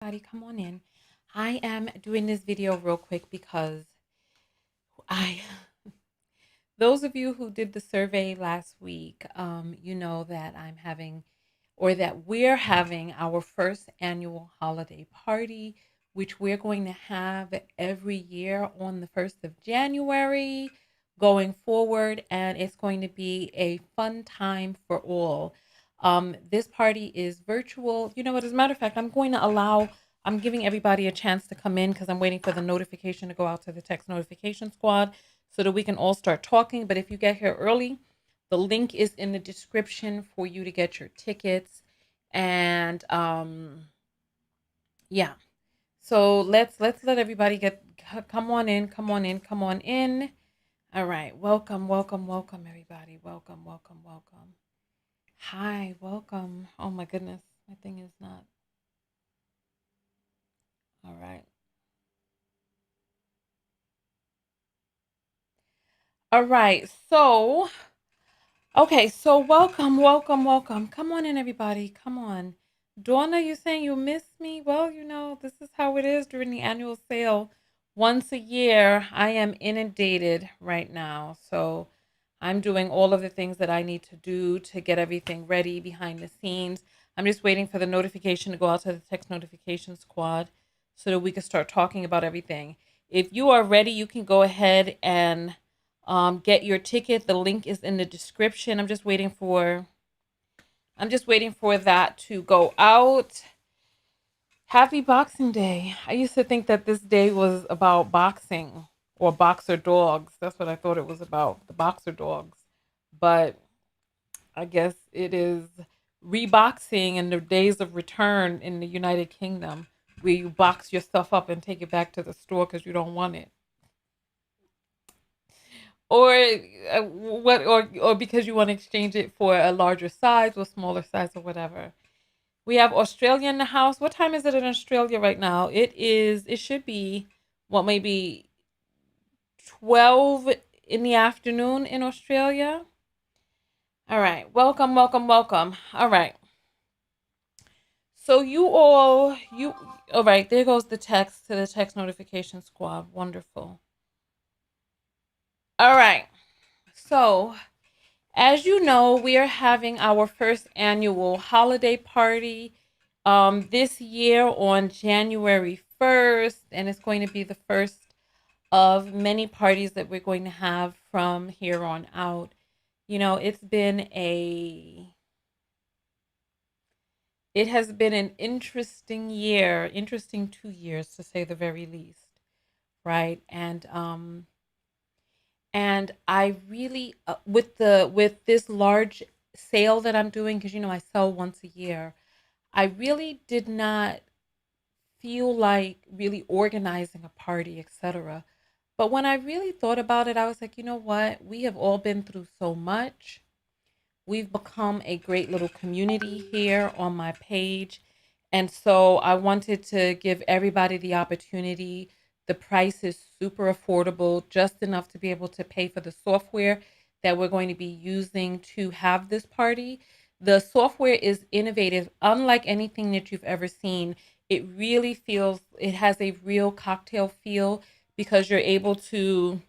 Everybody, come on in. I am doing this video real quick because I, those of you who did the survey last week, you know that I'm having, or that we're having our first annual holiday party, which we're going to have every year on the 1st of January going forward. And it's going to be a fun time for all. This party is virtual. You know what? As a matter of fact, I'm giving everybody a chance to come in because I'm waiting for the notification to go out to the text notification squad so that we can all start talking. But if you get here early, the link is in the description for you to get your tickets. And yeah. So let's let everybody come on in, come on in, come on in. All right. Welcome everybody. Welcome. Hi, welcome. Oh my goodness. My thing is not. All right. All right. So welcome. Come on in, everybody. Come on. Donna, you saying you missed me? Well, this is how it is during the annual sale. Once a year, I am inundated right now. So I'm doing all of the things that I need to do to get everything ready behind the scenes. I'm just waiting for the notification to go out to the text notification squad so that we can start talking about everything. If you are ready, you can go ahead and get your ticket. The link is in the description. I'm just waiting for that to go out. Happy Boxing Day. I used to think that this day was about boxing or boxer dogs. That's what I thought it was about, the boxer dogs. But I guess it is reboxing and the days of return in the United Kingdom, where you box your stuff up and take it back to the store because you don't want it. Or or because you want to exchange it for a larger size or smaller size or whatever. We have Australia in the house. What time is it in Australia right now? It should be what, maybe 12 in the afternoon in Australia. All right. Welcome. All right. So all right, there goes the text to the text notification squad. Wonderful. All right. So, as you know, we are having our first annual holiday party this year on January 1st, and it's going to be the first of many parties that we're going to have from here on out. It has been an interesting year, interesting 2 years to say the very least, right? And I really with this large sale that I'm doing, because I sell once a year, I really did not feel like really organizing a party, etc. But when I really thought about it, I was like, you know what? We have all been through so much. We've become a great little community here on my page. And so I wanted to give everybody the opportunity. The price is super affordable, just enough to be able to pay for the software that we're going to be using to have this party. The software is innovative, unlike anything that you've ever seen. It has a real cocktail feel because you're able to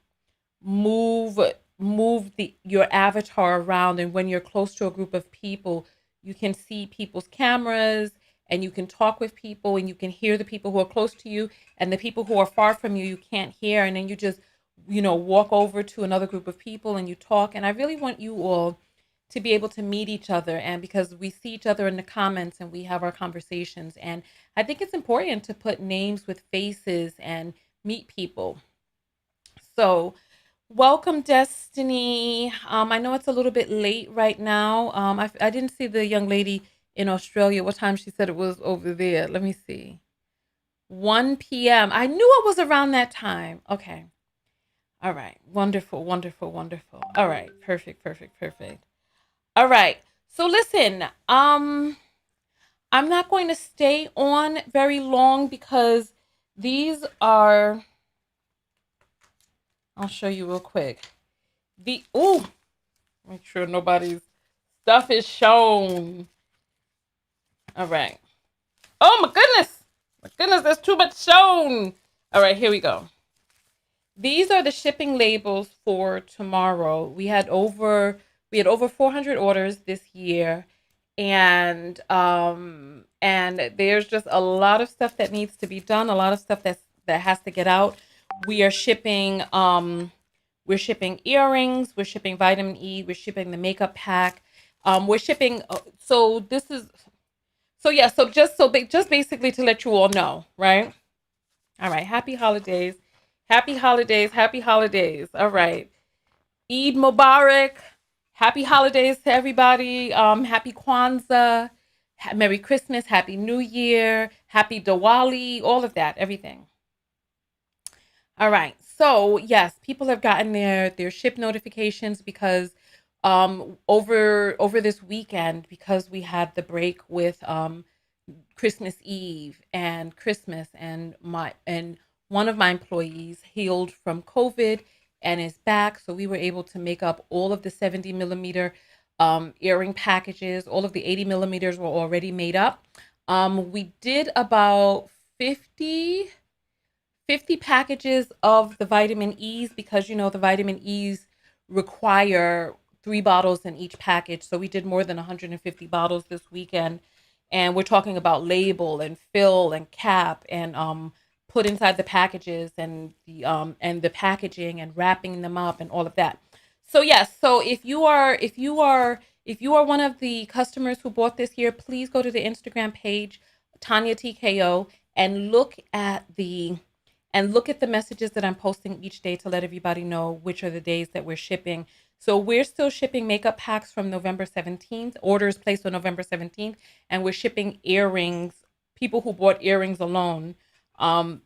move move the your avatar around, and when you're close to a group of people, you can see people's cameras, and you can talk with people, and you can hear the people who are close to you, and the people who are far from you can't hear, and then you just walk over to another group of people and you talk. And I really want you all to be able to meet each other, and because we see each other in the comments and we have our conversations, and I think it's important to put names with faces and meet people. So welcome, Destiny. I know it's a little bit late right now. I didn't see the young lady in Australia, what time she said it was over there. Let me see. 1 p.m. I knew it was around that time. Okay. All right. Wonderful. All right. Perfect. All right. So listen, I'm not going to stay on very long because these are, I'll show you real quick. Make sure nobody's stuff is shown. All right. Oh my goodness. pictures. There's too much shown. All right, here we go. These are the shipping labels for tomorrow. We had over 400 orders this year, and there's just a lot of stuff that needs to be done, a lot of stuff that has to get out. We are shipping we're shipping earrings, we're shipping vitamin E, we're shipping the makeup pack. We're shipping so this is so yeah, just basically to let you all know, right? All right, happy holidays. Happy holidays, happy holidays. All right. Eid Mubarak. Happy holidays to everybody. Happy Kwanzaa. Merry Christmas, Happy New Year, Happy Diwali, all of that, everything. All right. So yes, people have gotten their ship notifications because over this weekend, because we had the break with Christmas Eve and Christmas, and one of my employees healed from COVID and is back, so we were able to make up all of the 70 millimeter earring packages. All of the 80 millimeters were already made up. We did about 50 50 packages of the vitamin E's, because the vitamin E's require 3 bottles in each package. So we did more than 150 bottles this weekend. And we're talking about label and fill and cap and put inside the packages, and the packaging and wrapping them up and all of that. So yes, so if you are one of the customers who bought this year, please go to the Instagram page, Tanya TKO, and look at the messages that I'm posting each day to let everybody know which are the days that we're shipping. So we're still shipping makeup packs from November 17th, orders placed on November 17th, and we're shipping earrings, people who bought earrings alone, um,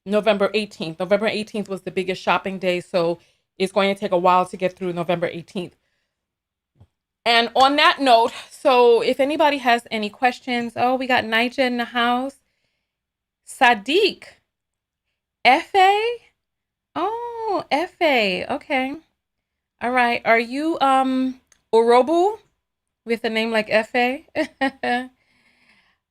November 18th. November 18th was the biggest shopping day, so it's going to take a while to get through November 18th. And on that note, so if anybody has any questions, oh, we got Nija in the house. Sadiq. Fa? Oh, Fa. Okay. All right. Are you Orobu with a name like Fa?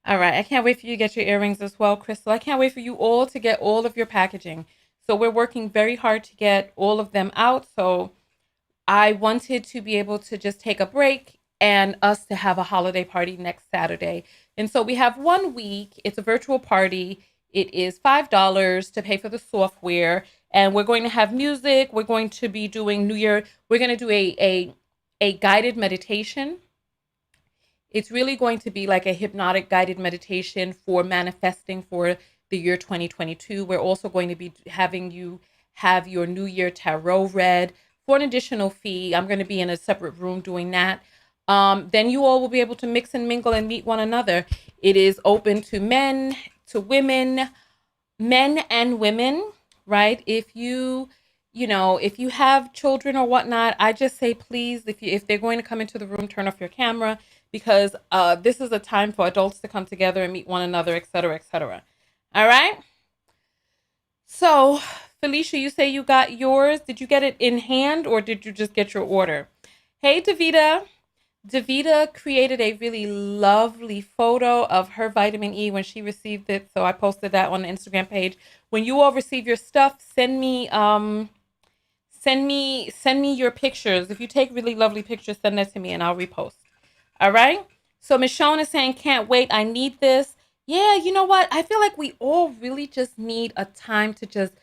All right. I can't wait for you to get your earrings as well, Crystal. I can't wait for you all to get all of your packaging. So we're working very hard to get all of them out. So I wanted to be able to just take a break and us to have a holiday party next Saturday. And so we have 1 week. It's a virtual party. It is $5 to pay for the software. And we're going to have music. We're going to be doing New Year. We're going to do a guided meditation. It's really going to be like a hypnotic guided meditation for manifesting for the year 2022. We're also going to be having you have your New Year tarot read for an additional fee. I'm going to be in a separate room doing that. Then you all will be able to mix and mingle and meet one another. It is open to men, to women, men and women, right? If you have children or whatnot, I just say, please, if they're going to come into the room, turn off your camera, because this is a time for adults to come together and meet one another, etc., etc. All right. So, Felicia, you say you got yours. Did you get it in hand, or did you just get your order? Hey, Davita. Davita created a really lovely photo of her vitamin E when she received it. So I posted that on the Instagram page. When you all receive your stuff, send me your pictures. If you take really lovely pictures, send that to me and I'll repost. All right. So Michonne is saying, can't wait. I need this. Yeah, you know what? I feel like we all really just need a time to just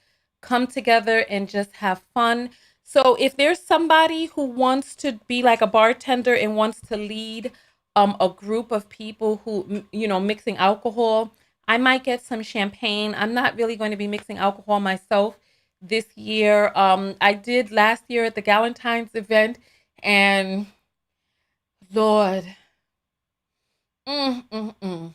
come together and just have fun. So if there's somebody who wants to be like a bartender and wants to lead a group of people who, mixing alcohol, I might get some champagne. I'm not really going to be mixing alcohol myself this year. I did last year at the Galentine's event, and Lord, mm, mm, mm.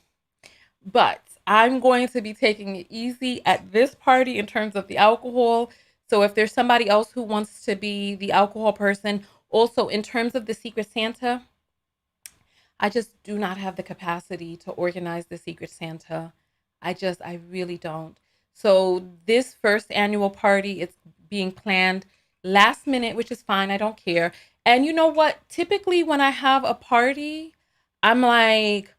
But I'm going to be taking it easy at this party in terms of the alcohol. So if there's somebody else who wants to be the alcohol person, also in terms of the Secret Santa, I just do not have the capacity to organize the Secret Santa. I really don't. So this first annual party, it's being planned last minute, which is fine. I don't care. And you know what? Typically when I have a party, I'm like,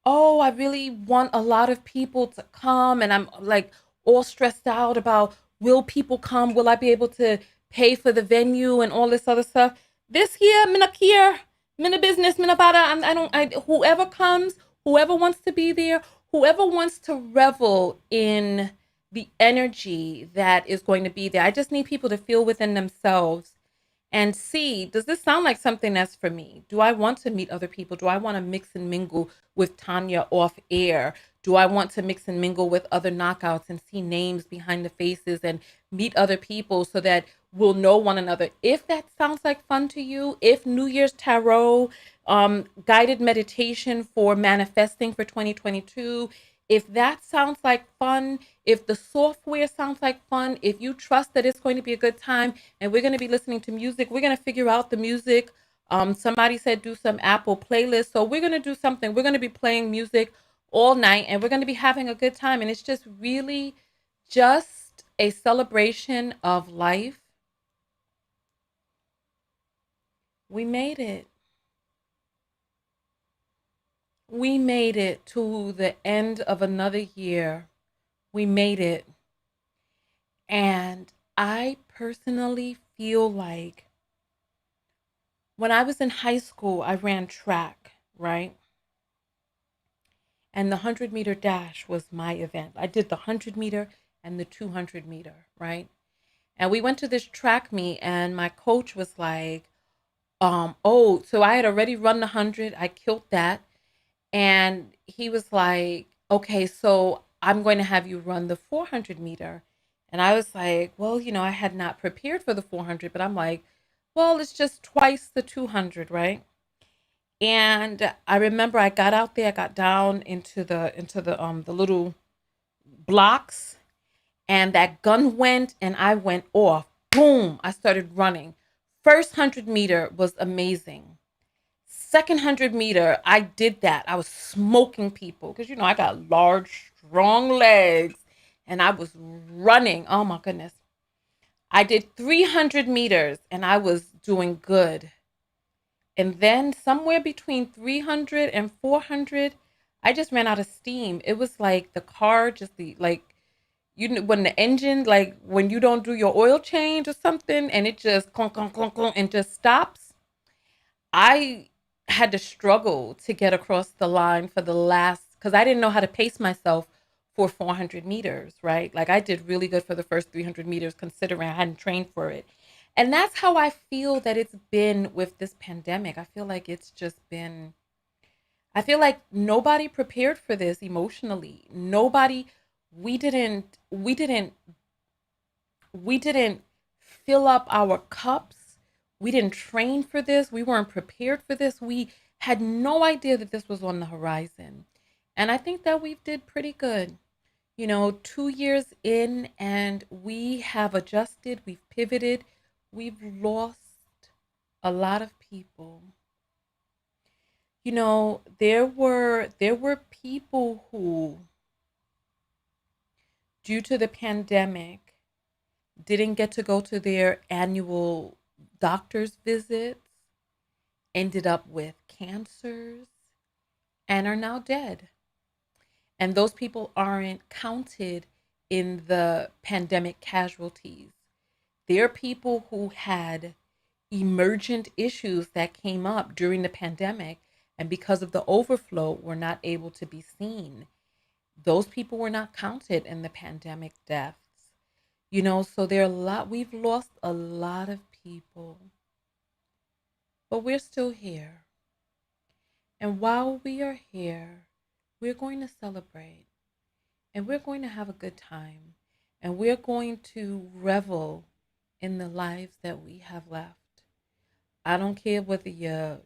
oh, I really want a lot of people to come, and I'm like all stressed out about, will people come? Will I be able to pay for the venue and all this other stuff? This here, mina care, mina business, mina bada. I don't. Whoever comes, whoever wants to be there, whoever wants to revel in the energy that is going to be there. I just need people to feel within themselves and see, does this sound like something that's for me? Do I want to meet other people? Do I want to mix and mingle with Tanya off air? Do I want to mix and mingle with other knockouts and see names behind the faces and meet other people so that we'll know one another? If that sounds like fun to you, if New Year's Tarot, guided meditation for manifesting for 2022, if that sounds like fun, if the software sounds like fun, if you trust that it's going to be a good time and we're going to be listening to music, we're going to figure out the music. Somebody said do some Apple playlists. So we're going to do something. We're going to be playing music all night and we're going to be having a good time. And it's just really just a celebration of life. We made it. We made it to the end of another year. We made it. And I personally feel like when I was in high school, I ran track, right? And the 100-meter dash was my event. I did the 100-meter and the 200-meter, right? And we went to this track meet, and my coach was like, oh, so I had already run the 100. I killed that. And he was like, okay, so I'm going to have you run the 400-meter. And I was like, well, I had not prepared for the 400, but I'm like, well, it's just twice the 200, right? And I remember I got out there, I got down into the little blocks, and that gun went and I went off. Boom, I started running. First 100-meter was amazing. Second 100-meter, I did that. I was smoking people because I got large, strong legs, and I was running. Oh my goodness. I did 300 meters and I was doing good. And then somewhere between 300 and 400, I just ran out of steam. It was like the car just when the engine, like when you don't do your oil change or something and it just clunk clunk clunk clunk and just stops. I had to struggle to get across the line for the last, because I didn't know how to pace myself for 400 meters, right? Like I did really good for the first 300 meters considering I hadn't trained for it. And that's how I feel that it's been with this pandemic. I feel like it's just been, I feel like nobody prepared for this emotionally. Nobody, we didn't fill up our cups. We didn't train for this. We weren't prepared for this. We had no idea that this was on the horizon. And I think that we did pretty good. 2 years in, and we have adjusted, we've pivoted, we've lost a lot of people. There were people who, due to the pandemic, didn't get to go to their annual doctor's visits, ended up with cancers, and are now dead. And those people aren't counted in the pandemic casualties. There are people who had emergent issues that came up during the pandemic, and because of the overflow, were not able to be seen. Those people were not counted in the pandemic deaths. So we've lost a lot of people, but we're still here. And while we are here, we're going to celebrate and we're going to have a good time and we're going to revel in the lives that we have left. I don't care whether you're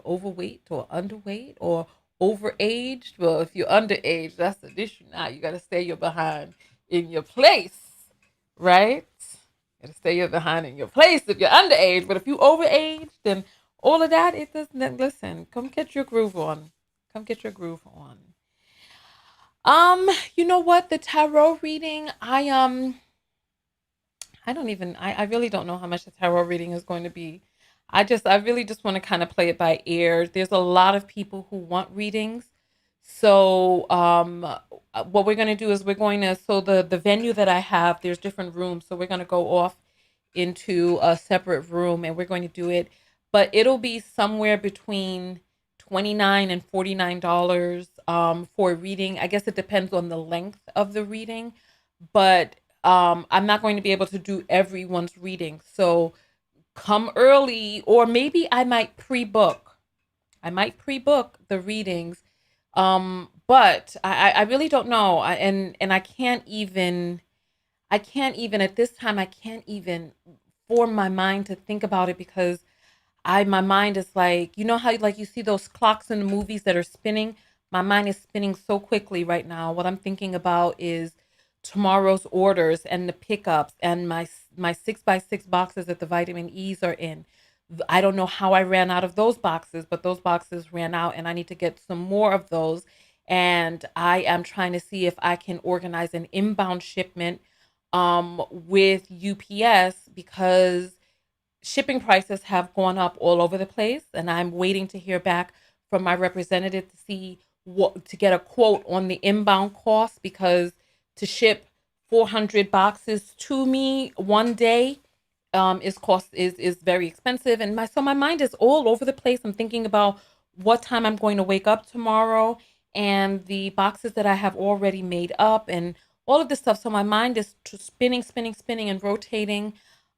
overweight or underweight or overaged. Well, if you're underage, that's an issue now. You got to stay your behind in your place, right? You got to stay your behind in your place if you're underage. But if you overage, then all of that, it doesn't. Listen, come get your groove on. Come get your groove on. You know what? The tarot reading, I don't even I really don't know how much the tarot reading is going to be. I really just want to kind of play it by ear. There's a lot of people who want readings. So what we're going to do is we're going to, so the venue that I have, there's different rooms. So we're going to go off into a separate room and we're going to do it, but it'll be somewhere between 29 and $49 for reading. I guess it depends on the length of the reading, but I'm not going to be able to do everyone's reading. So come early, or maybe I might pre-book the readings. But I really don't know. And I can't even at this time, I can't even form my mind to think about it because my mind is like, you know how like you see those clocks in the movies that are spinning? My mind is spinning so quickly right now. What I'm thinking about is tomorrow's orders and the pickups and my 6x6 boxes that the vitamin E's are in. I don't know how I ran out of those boxes, but those boxes ran out and I need to get some more of those. And I am trying to see if I can organize an inbound shipment with UPS because shipping prices have gone up all over the place, and I'm waiting to hear back from my representative to see what to get a quote on the inbound cost because to ship 400 boxes to me one day is very expensive, and my mind is all over the place. I'm thinking about what time I'm going to wake up tomorrow and the boxes that I have already made up and all of this stuff. So my mind is spinning, spinning, spinning, and rotating.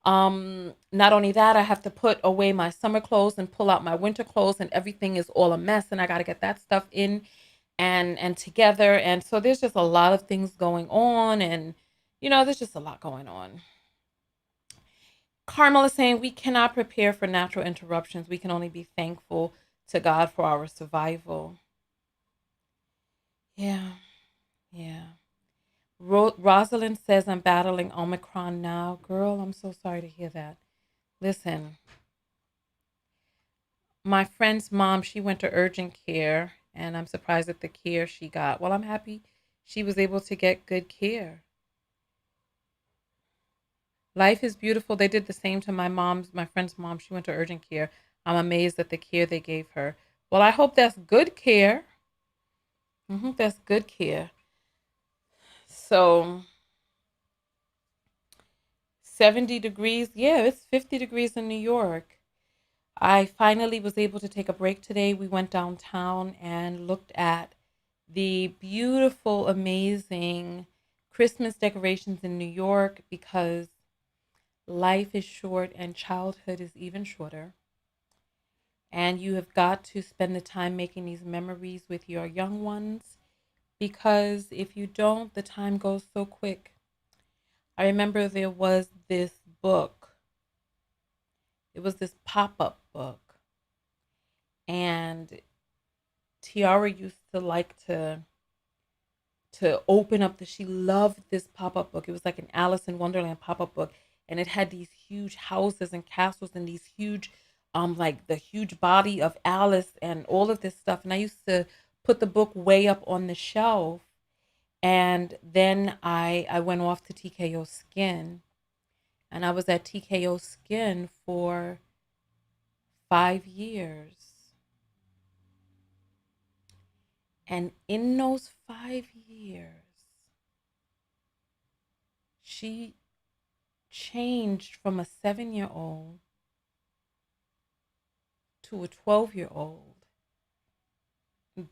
Not only that, I have to put away my summer clothes and pull out my winter clothes, and everything is all a mess, and I got to get that stuff in and together. And so there's just a lot of things going on, and there's just a lot going on. Carmel is saying we cannot prepare for natural interruptions. We can only be thankful to God for our survival. Yeah, yeah. Rosalind says I'm battling Omicron now. Girl, I'm so sorry to hear that. Listen, my friend's mom, she went to urgent care, and I'm surprised at the care she got. Well, I'm happy she was able to get good care. Life is beautiful. They did the same to my friend's mom. She went to urgent care. I'm amazed at the care they gave her. Well, I hope that's good care. That's good care. So 70 degrees. Yeah, it's 50 degrees in New York. I finally was able to take a break today. We went downtown and looked at the beautiful, amazing Christmas decorations in New York because life is short and childhood is even shorter. And you have got to spend the time making these memories with your young ones because if you don't, the time goes so quick. I remember there was this book, it was this pop up book, and Tiara used to like to open up she loved this pop-up book. It was like an Alice in Wonderland pop-up book, and it had these huge houses and castles and these huge like the huge body of Alice and all of this stuff. And I used to put the book way up on the shelf. And then I went off to TKO Skin, and I was at TKO Skin for 5 years. And in those 5 years, she changed from a 7-year-old to a 12-year-old.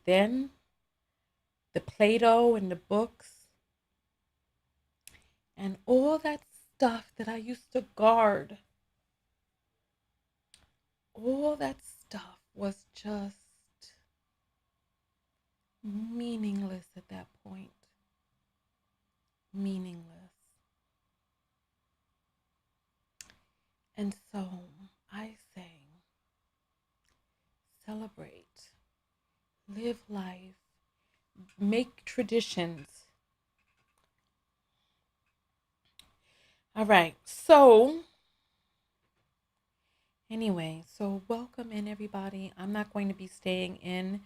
Then the Play-Doh and the books and all that stuff that I used to guard, all that stuff was just meaningless at that point. Meaningless. And so I say, celebrate, live life, make traditions. All right. So, anyway, so welcome in everybody. I'm not going to be staying in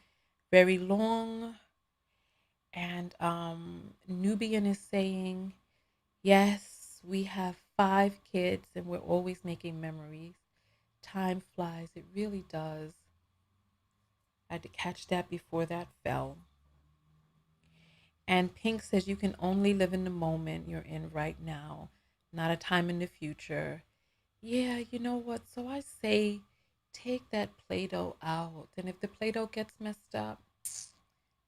very long. And Nubian is saying, yes, we have 5 kids and we're always making memories. Time flies. It really does. I had to catch that before that fell. And Pink says you can only live in the moment you're in right now, not a time in the future. Yeah, you know what? So I say take that Play Doh out. And if the Play Doh gets messed up,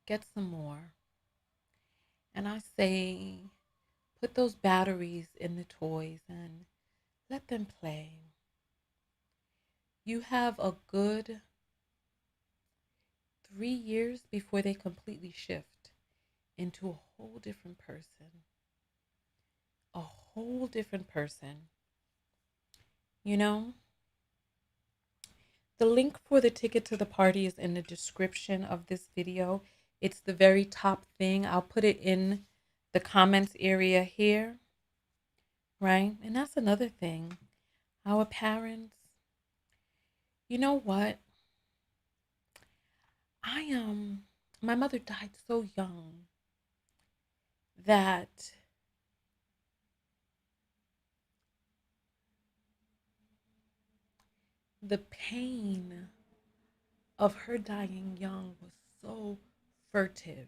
get some more. And I say put those batteries in the toys and let them play. You have a good 3 years before they completely shift into a whole different person. A whole different person. You know, the link for the ticket to the party is in the description of this video. It's the very top thing. I'll put it in the comments area here, right? And that's another thing. Our parents, you know what? My mother died so young that the pain of her dying young was so furtive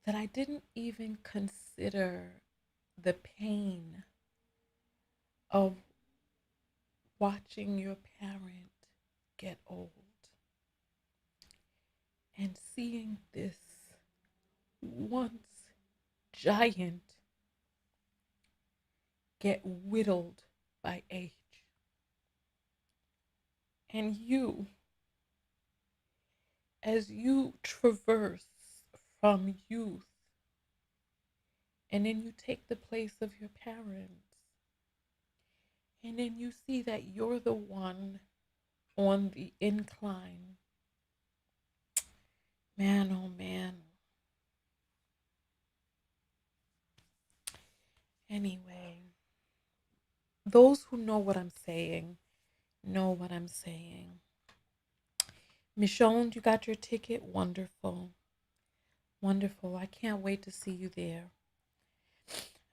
that I didn't even consider the pain of watching your parent get old and seeing this once giant get whittled by age. And you, as you traverse from youth and then you take the place of your parents, and then you see that you're the one on the incline. Man, oh man. Anyway, those who know what I'm saying know what I'm saying. Michonne, you got your ticket? Wonderful. Wonderful. I can't wait to see you there.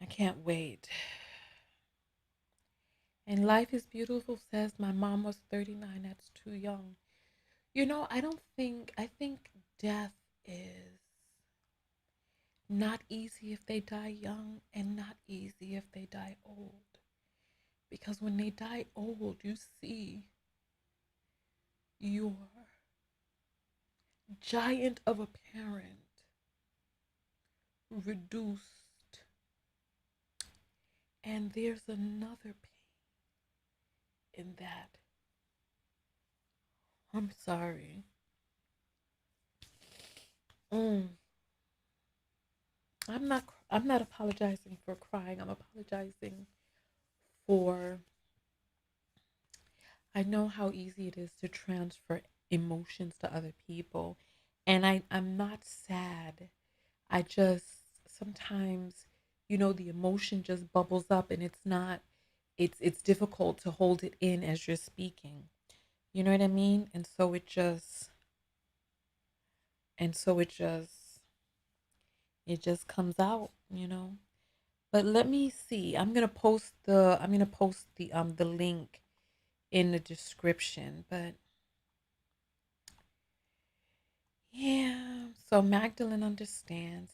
I can't wait. And life is beautiful says my mom was 39. That's too young. You know, I think death is not easy if they die young and not easy if they die old. Because when they die old, you see your giant of a parent reduced. And there's another pain in that. I'm sorry. Mm. I'm not apologizing for crying. I'm apologizing for I know how easy it is to transfer emotions to other people. And I'm not sad. I just sometimes, the emotion just bubbles up and it's difficult to hold it in as you're speaking. You know what I mean? And so it just comes out. But let me see. I'm gonna post the link in the description. But yeah, so Magdalene understands.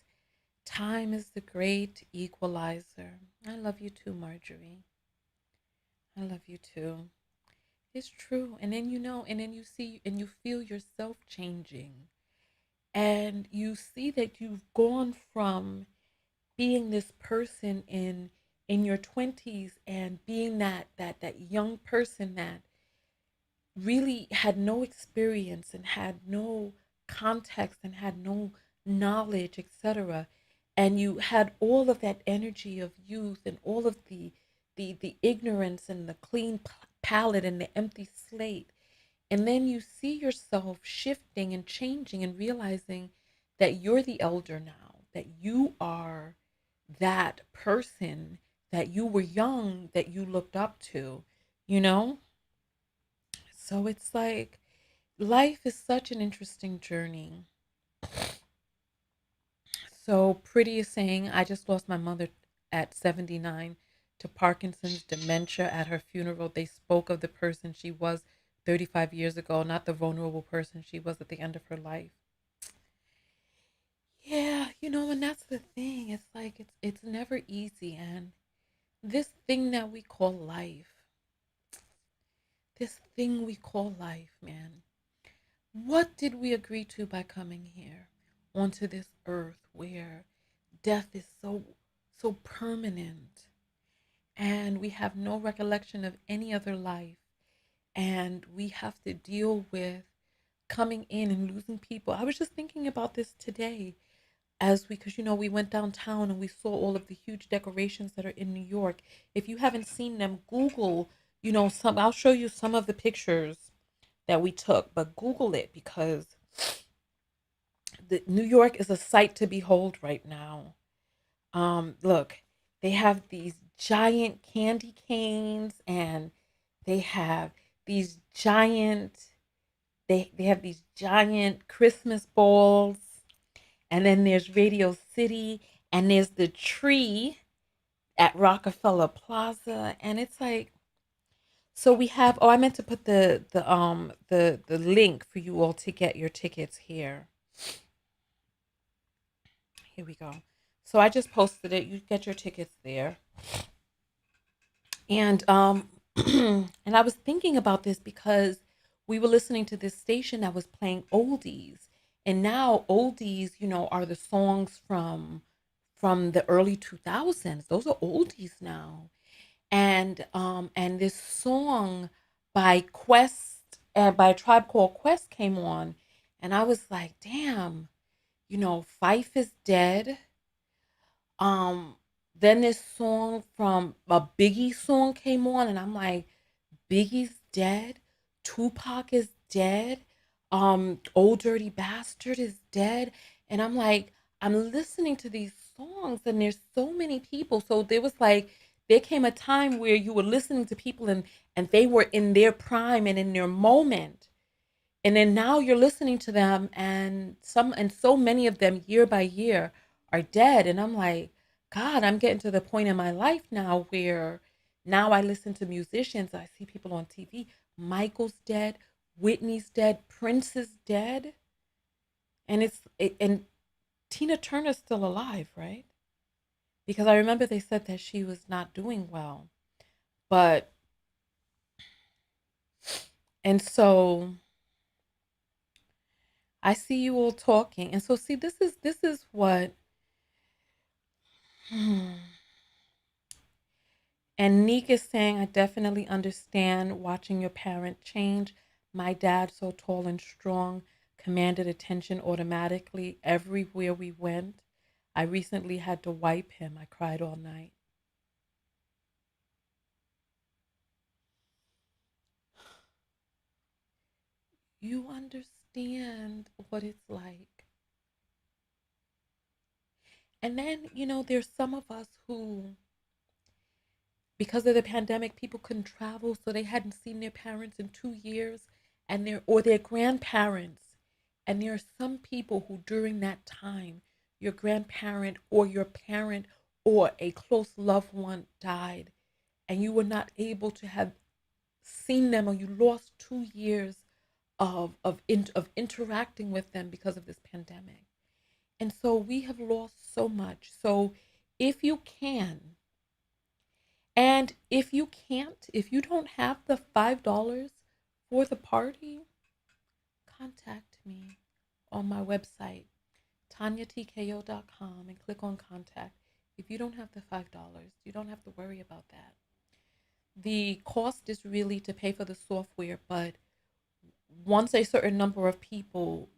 Time is the great equalizer. I love you too, Marjorie. I love you too. It's true. And then you see and you feel yourself changing. And you see that you've gone from being this person in your 20s and being that young person that really had no experience and had no context and had no knowledge, etc. And you had all of that energy of youth and all of the ignorance and the clean palette and the empty slate. And then you see yourself shifting and changing and realizing that you're the elder now, that you are that person that you were young, that you looked up to, you know? So it's like life is such an interesting journey. So Pretty is saying, I just lost my mother at 79 to Parkinson's dementia. At her funeral, they spoke of the person she was 35 years ago, not the vulnerable person she was at the end of her life. Yeah, and that's the thing. It's like it's never easy, and this thing that we call life, this thing we call life, man. What did we agree to by coming here onto this earth where death is so permanent and we have no recollection of any other life, and we have to deal with coming in and losing people. I was just thinking about this today as because we went downtown and we saw all of the huge decorations that are in New York. If you haven't seen them, Google, some I'll show you some of the pictures that we took, but Google it because New York is a sight to behold right now. Look, they have these giant candy canes, and they have these giant they have these giant Christmas balls, and then there's Radio City, and there's the tree at Rockefeller Plaza, and it's like, so we have, oh, I meant to put the link for you all to get your tickets here. Here we go. So I just posted it. You get your tickets there. And and I was thinking about this because we were listening to this station that was playing oldies. And now oldies, are the songs from the early 2000s. Those are oldies now. And this song by Quest, by a Tribe Called Quest came on, and I was like, damn, Fife is dead. Um, then this song from a Biggie song came on, and I'm like, Biggie's dead, Tupac is dead, Old Dirty Bastard is dead, and I'm like, I'm listening to these songs, and there's so many people. So there came a time where you were listening to people, and they were in their prime and in their moment, and then now you're listening to them, and so many of them year by year are dead, and I'm like, God, I'm getting to the point in my life now where now I listen to musicians, I see people on TV. Michael's dead, Whitney's dead, Prince is dead, and Tina Turner's still alive, right? Because I remember they said that she was not doing well. But and so I see you all talking, and so see, this is what. And Neek is saying, I definitely understand watching your parent change. My dad, so tall and strong, commanded attention automatically everywhere we went. I recently had to wipe him. I cried all night. You understand what it's like. And then, there's some of us who, because of the pandemic, people couldn't travel, so they hadn't seen their parents in 2 years, or their grandparents. And there are some people who, during that time, your grandparent or your parent or a close loved one died, and you were not able to have seen them, or you lost 2 years of interacting with them because of this pandemic. And so we have lost so much. So if you can, and if you can't, if you don't have the $5 for the party, contact me on my website, tanyatko.com, and click on contact. If you don't have the $5, you don't have to worry about that. The cost is really to pay for the software, but once a certain number of people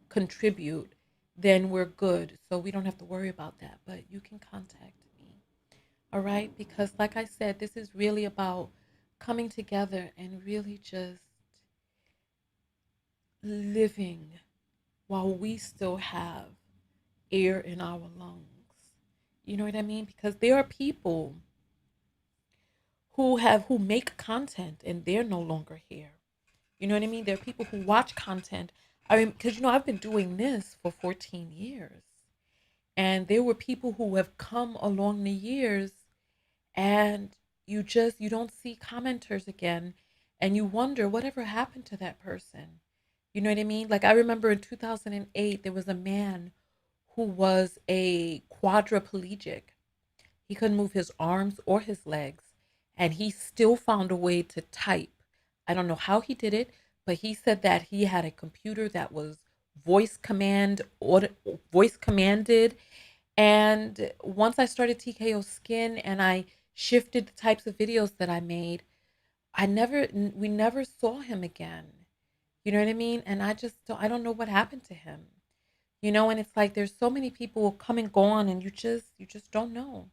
contribute, then we're good. So we don't have to worry about that, but you can contact me. All right? Because, like I said, this is really about coming together and really just living while we still have air in our lungs. You know what I mean? Because there are people who make content and they're no longer here. You know what I mean? There are people who watch content. I mean, because I've been doing this for 14 years, and there were people who have come along the years, and you don't see commenters again, and you wonder whatever happened to that person. You know what I mean? Like, I remember in 2008 there was a man who was a quadriplegic. He couldn't move his arms or his legs, and he still found a way to type. I don't know how he did it, but he said that he had a computer that was voice command or voice commanded. And once I started TKO Skin and I shifted the types of videos that I made, we never saw him again. You know what I mean? And I don't know what happened to him. And it's like there's so many people come and gone, and you just don't know.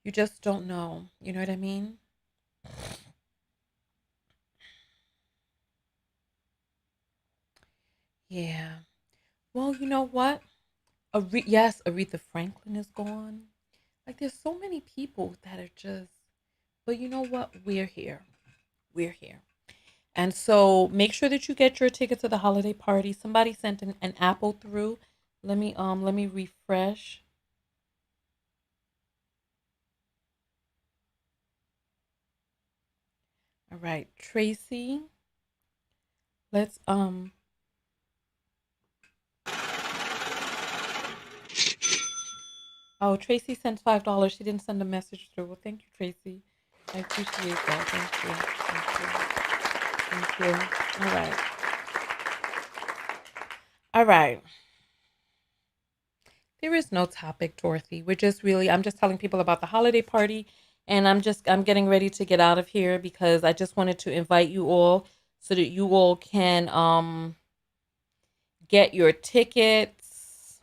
You just don't know. You know what I mean? Yeah. Well, you know what? Yes, Aretha Franklin is gone. Like there's so many people that are just, but you know what? We're here. We're here. And so make sure that you get your ticket to the holiday party. Somebody sent an Apple through. Let me refresh. All right, Tracy. Let's Oh, Tracy sent $5. She didn't send a message through. Well, thank you, Tracy. I appreciate that. Thank you. Thank you. Thank you. All right. All right. There is no topic, Dorothy. I'm just telling people about the holiday party, and I'm getting ready to get out of here because I just wanted to invite you all so that you all can get your tickets.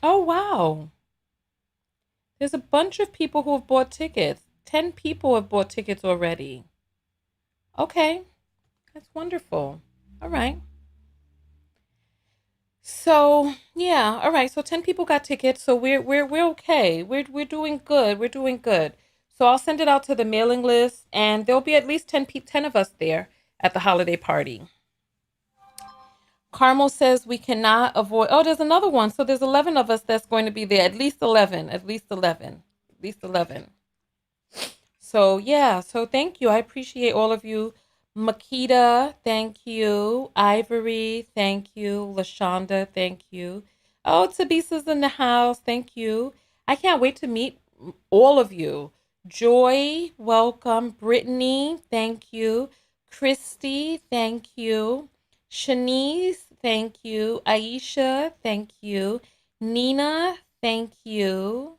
Oh, wow. There's a bunch of people who have bought tickets. 10 people have bought tickets already. Okay, that's wonderful. All right. So yeah, all right. So 10 people got tickets. So we're okay. We're doing good. We're doing good. So I'll send it out to the mailing list, and there'll be at least 10 of us there at the holiday party. Carmel says we cannot avoid. Oh, there's another one. So there's 11 of us that's going to be there. At least 11. At least 11. At least 11. So yeah, so thank you. I appreciate all of you. Makita, thank you. Ivory, thank you. Lashonda, thank you. Oh, Tabisa's in the house. Thank you. I can't wait to meet all of you. Joy, welcome. Brittany, thank you. Christy, thank you. Shanice, thank you. Aisha, thank you. Nina, thank you.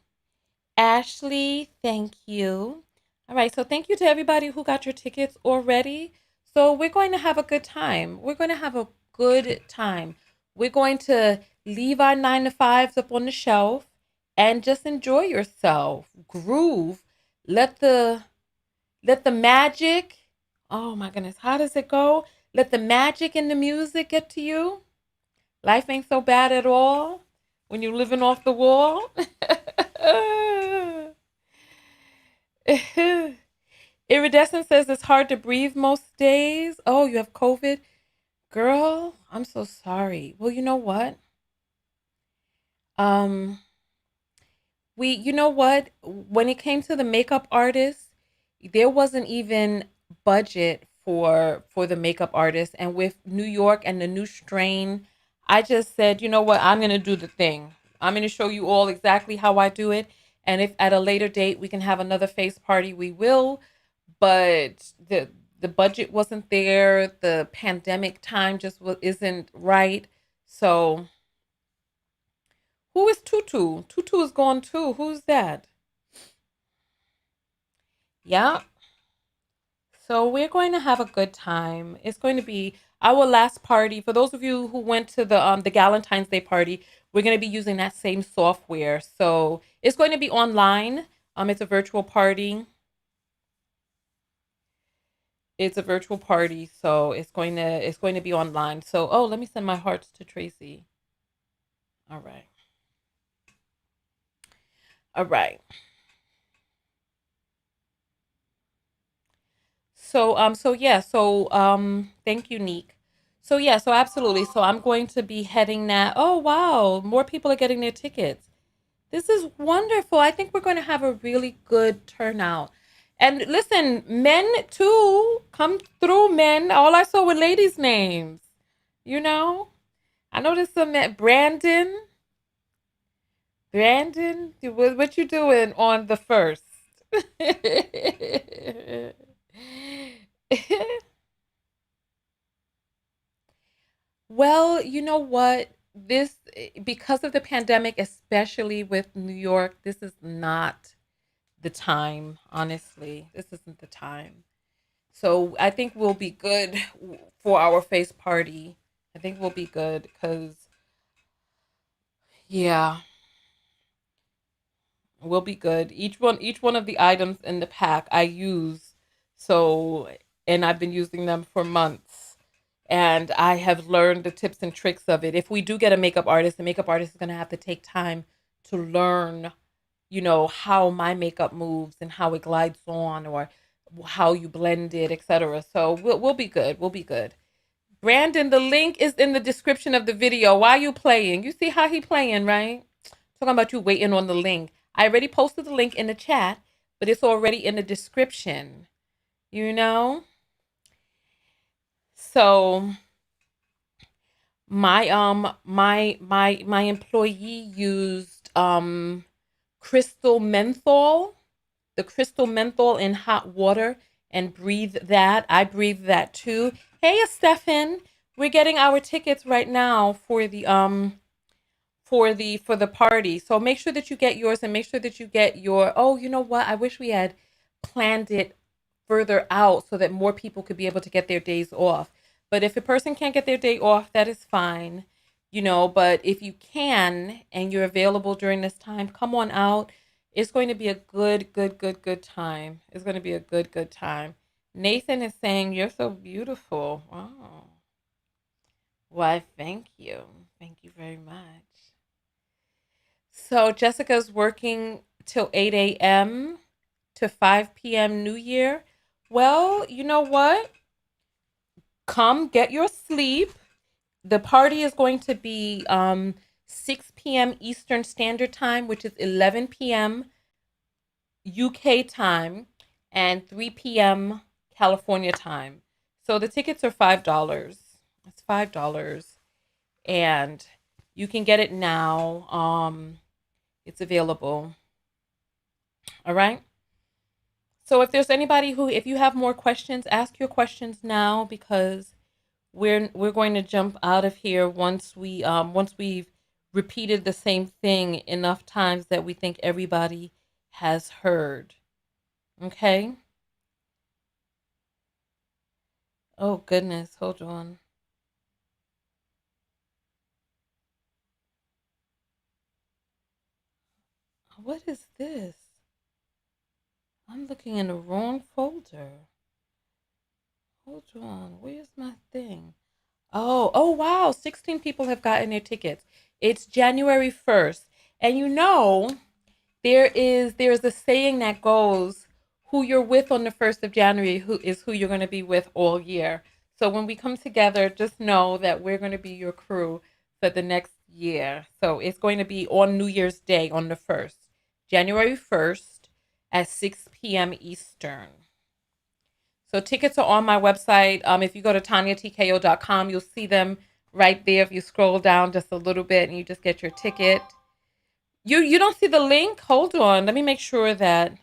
Ashley, thank you. All right, so thank you to everybody who got your tickets already. So we're going to have a good time. We're going to have a good time. We're going to leave our 9 to 5s up on the shelf and just enjoy yourself. Groove. Let the magic. Oh my goodness, how does it go? Let the magic and the music get to you. Life ain't so bad at all when you're living off the wall. Iridescent says it's hard to breathe most days. Oh, you have COVID? Girl, I'm so sorry. Well, you know what? Um, you know what? When it came to the makeup artist, there wasn't even budget for the makeup artist. And with New York and the new strain, I just said, you know what? I'm gonna do the thing. I'm gonna show you all exactly how I do it. And if at a later date we can have another face party, we will. But the budget wasn't there. The pandemic time just isn't right. So who is Tutu? Tutu is gone too. Who's that? Yeah. So we're going to have a good time. It's going to be our last party. For those of you who went to the Galentine's Day party, we're going to be using that same software. So it's going to be online. It's a virtual party. It's a virtual party, so it's going to be online. So let me send my hearts to Tracy. All right. All right. So yeah, thank you, Neek. So yeah, so absolutely. So I'm going to be heading that. Oh wow, more people are getting their tickets. This is wonderful. I think we're going to have a really good turnout. And listen, men too, come through, men. All I saw were ladies' names. You know? I noticed some men. Brandon, what you doing on the first? Well, you know what? This, because of the pandemic, especially with New York, this is not the time, honestly. This isn't the time. So I think we'll be good for our face party. I think we'll be good because, yeah, we'll be good. Each one of the items in the pack I use, so, and I've been using them for months. And I have learned the tips and tricks of it. If we do get a makeup artist, the makeup artist is going to have to take time to learn, how my makeup moves and how it glides on, or how you blend it, etc. So we'll be good. We'll be good. Brandon, the link is in the description of the video. Why are you playing? You see how he playing, right? Talking about you waiting on the link. I already posted the link in the chat, but it's already in the description. You know? So my employee used crystal menthol, the crystal menthol in hot water, and breathe that. I breathe that too. Hey, Stefan, we're getting our tickets right now for the party. So make sure that you get yours, and make sure that you get your. Oh, you know what? I wish we had planned it further out so that more people could be able to get their days off. But if a person can't get their day off, that is fine. But if you can and you're available during this time, come on out. It's going to be a good, good, good, good time. It's going to be a good, good time. Nathan is saying, "You're so beautiful." Wow. Why, thank you. Thank you very much. So Jessica's working till 8 a.m. to 5 p.m. New Year. Well, you know what? Come get your sleep. The party is going to be 6 p.m. Eastern Standard Time, which is 11 p.m. UK time, and 3 p.m. California time. So the tickets are $5. It's $5, and you can get it now. It's available. All right. So if there's anybody if you have more questions, ask your questions now, because we're going to jump out of here once we've repeated the same thing enough times that we think everybody has heard. Okay? Oh goodness, hold on. What is this? I'm looking in the wrong folder. Hold on. Where's my thing? Oh wow, 16 people have gotten their tickets. It's January 1st. And there's a saying that goes, who you're with on the 1st of January who you're going to be with all year. So when we come together, just know that we're going to be your crew for the next year. So it's going to be on New Year's Day, on the 1st, January 1st at 6 p.m. Eastern. So tickets are on my website. If you go to TanyaTKO.com, you'll see them right there. If you scroll down just a little bit and you just get your ticket. You don't see the link? Hold on. Let me make sure that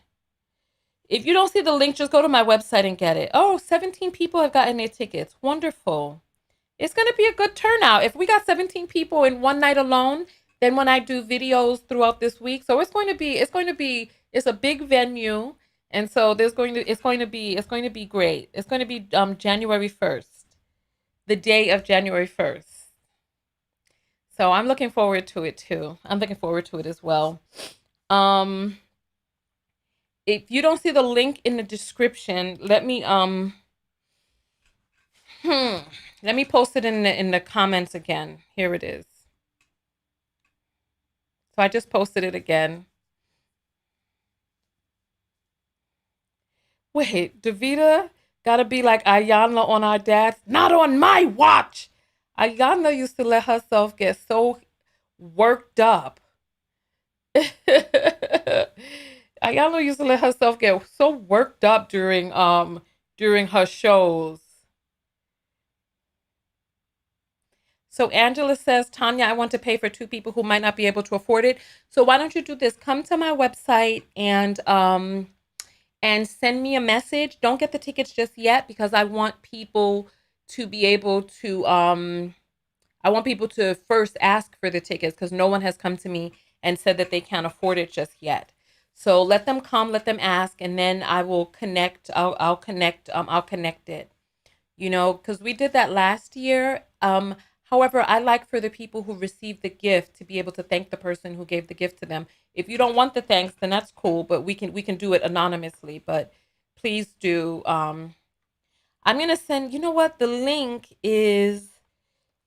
if you don't see the link, just go to my website and get it. Oh, 17 people have gotten their tickets. Wonderful. It's going to be a good turnout. If we got 17 people in one night alone, then when I do videos throughout this week, so it's a big venue. And so it's going to be great. It's going to be January 1st, the day of January 1st. So I'm looking forward to it too. I'm looking forward to it as well. Um, if you don't see the link in the description, hmm, let me post it in the comments again. Here it is. So I just posted it again. Wait, Davita gotta be like Ayanna on our dad's. Not on my watch. Ayanna used to let herself get so worked up. Ayala used to let herself get so worked up during her shows. So Angela says, Tanya, I want to pay for two people who might not be able to afford it. So why don't you do this? Come to my website and send me a message. Don't get the tickets just yet because I want people to be able to I want people to first ask for the tickets because no one has come to me and said that they can't afford it just yet. So let them come, let them ask, and then I will connect. I'll connect it. Because we did that last year. However, I like for the people who received the gift to be able to thank the person who gave the gift to them. If you don't want the thanks, then that's cool, but we can do it anonymously. But please do. I'm gonna send. You know what? The link is.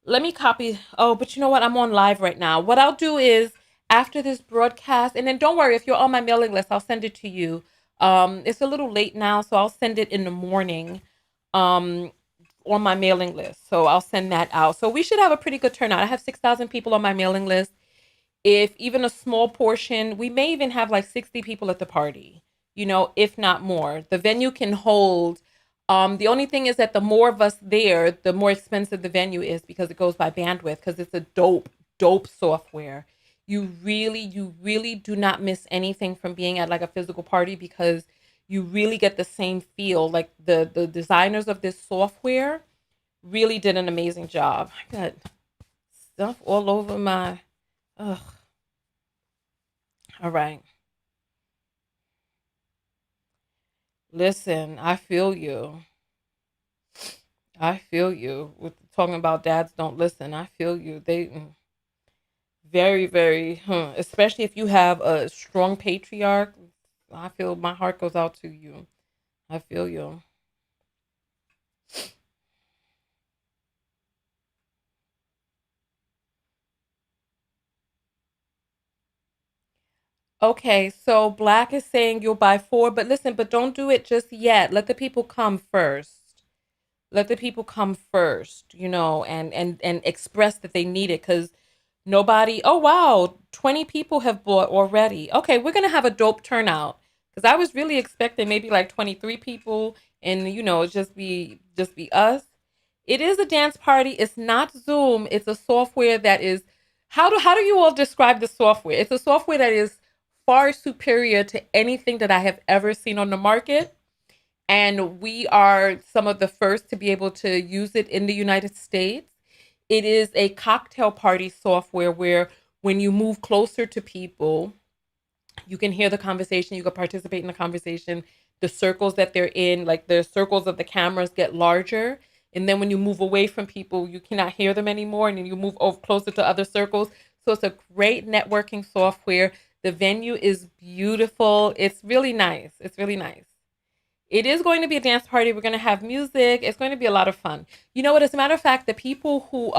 Let me copy. Oh, but you know what? I'm on live right now. What I'll do is after this broadcast, and then don't worry if you're on my mailing list, I'll send it to you. It's a little late now, so I'll send it in the morning. Um, on my mailing list. So I'll send that out. So we should have a pretty good turnout. I have 6,000 people on my mailing list. If even a small portion, we may even have like 60 people at the party, if not more. The venue can hold. The only thing is that the more of us there, the more expensive the venue is because it goes by bandwidth because it's a dope software. You really do not miss anything from being at like a physical party because you really get the same feel. Like the designers of this software really did an amazing job. I got stuff all over my. Ugh. All right. Listen, I feel you. I feel you with talking about dads don't listen. I feel you. They very, very, especially if you have a strong patriarch. I feel my heart goes out to you. I feel you. Okay, so Black is saying you'll buy four, but listen, but don't do it just yet. Let the people come first. Let the people come first, and express that they need it because nobody. Oh wow, 20 people have bought already. Okay, we're gonna have a dope turnout because I was really expecting maybe like 23 people, and just be us. It is a dance party. It's not Zoom. It's a software that is. How do you all describe the software? It's a software that is far superior to anything that I have ever seen on the market, and we are some of the first to be able to use it in the United States. It is a cocktail party software where when you move closer to people, you can hear the conversation, you can participate in the conversation. The circles that they're in, like the circles of the cameras get larger. And then when you move away from people, you cannot hear them anymore. And then you move over closer to other circles. So it's a great networking software. The venue is beautiful. It's really nice. It's really nice. It is going to be a dance party. We're going to have music. It's going to be a lot of fun. You know what? As a matter of fact, the people who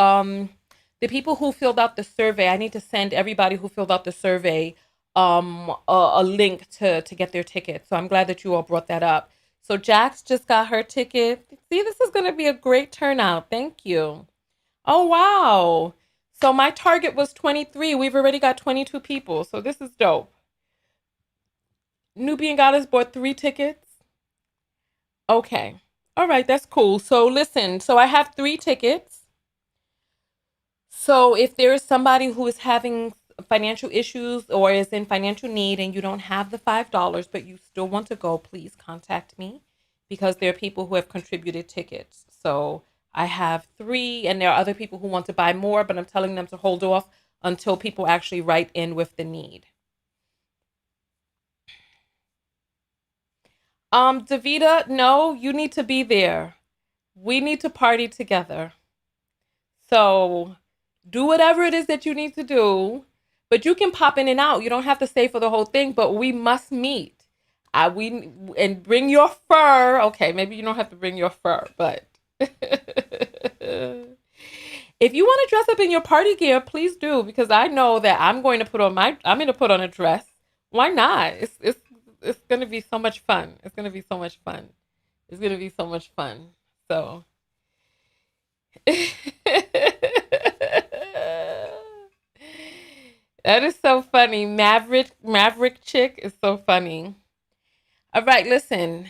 filled out the survey, I need to send everybody who filled out the survey a link to get their ticket. So I'm glad that you all brought that up. So Jax just got her ticket. See, this is going to be a great turnout. Thank you. Oh wow. So my target was 23. We've already got 22 people. So this is dope. Nubian Goddess bought 3 tickets. Okay. All right, that's cool. So listen, so I have 3 tickets. So if there is somebody who is having financial issues or is in financial need and you don't have the $5, but you still want to go, please contact me because there are people who have contributed tickets. So I have 3 and there are other people who want to buy more, but I'm telling them to hold off until people actually write in with the need. Davita, no, you need to be there. We need to party together. So do whatever it is that you need to do, but you can pop in and out. You don't have to stay for the whole thing, but we must meet. We and bring your fur. Okay, maybe you don't have to bring your fur, but if you want to dress up in your party gear, please do because I know that I'm going to put on a dress. Why not? It's going to be so much fun. It's going to be so much fun. It's going to be so much fun. So That is so funny. Maverick chick is so funny. All right, listen.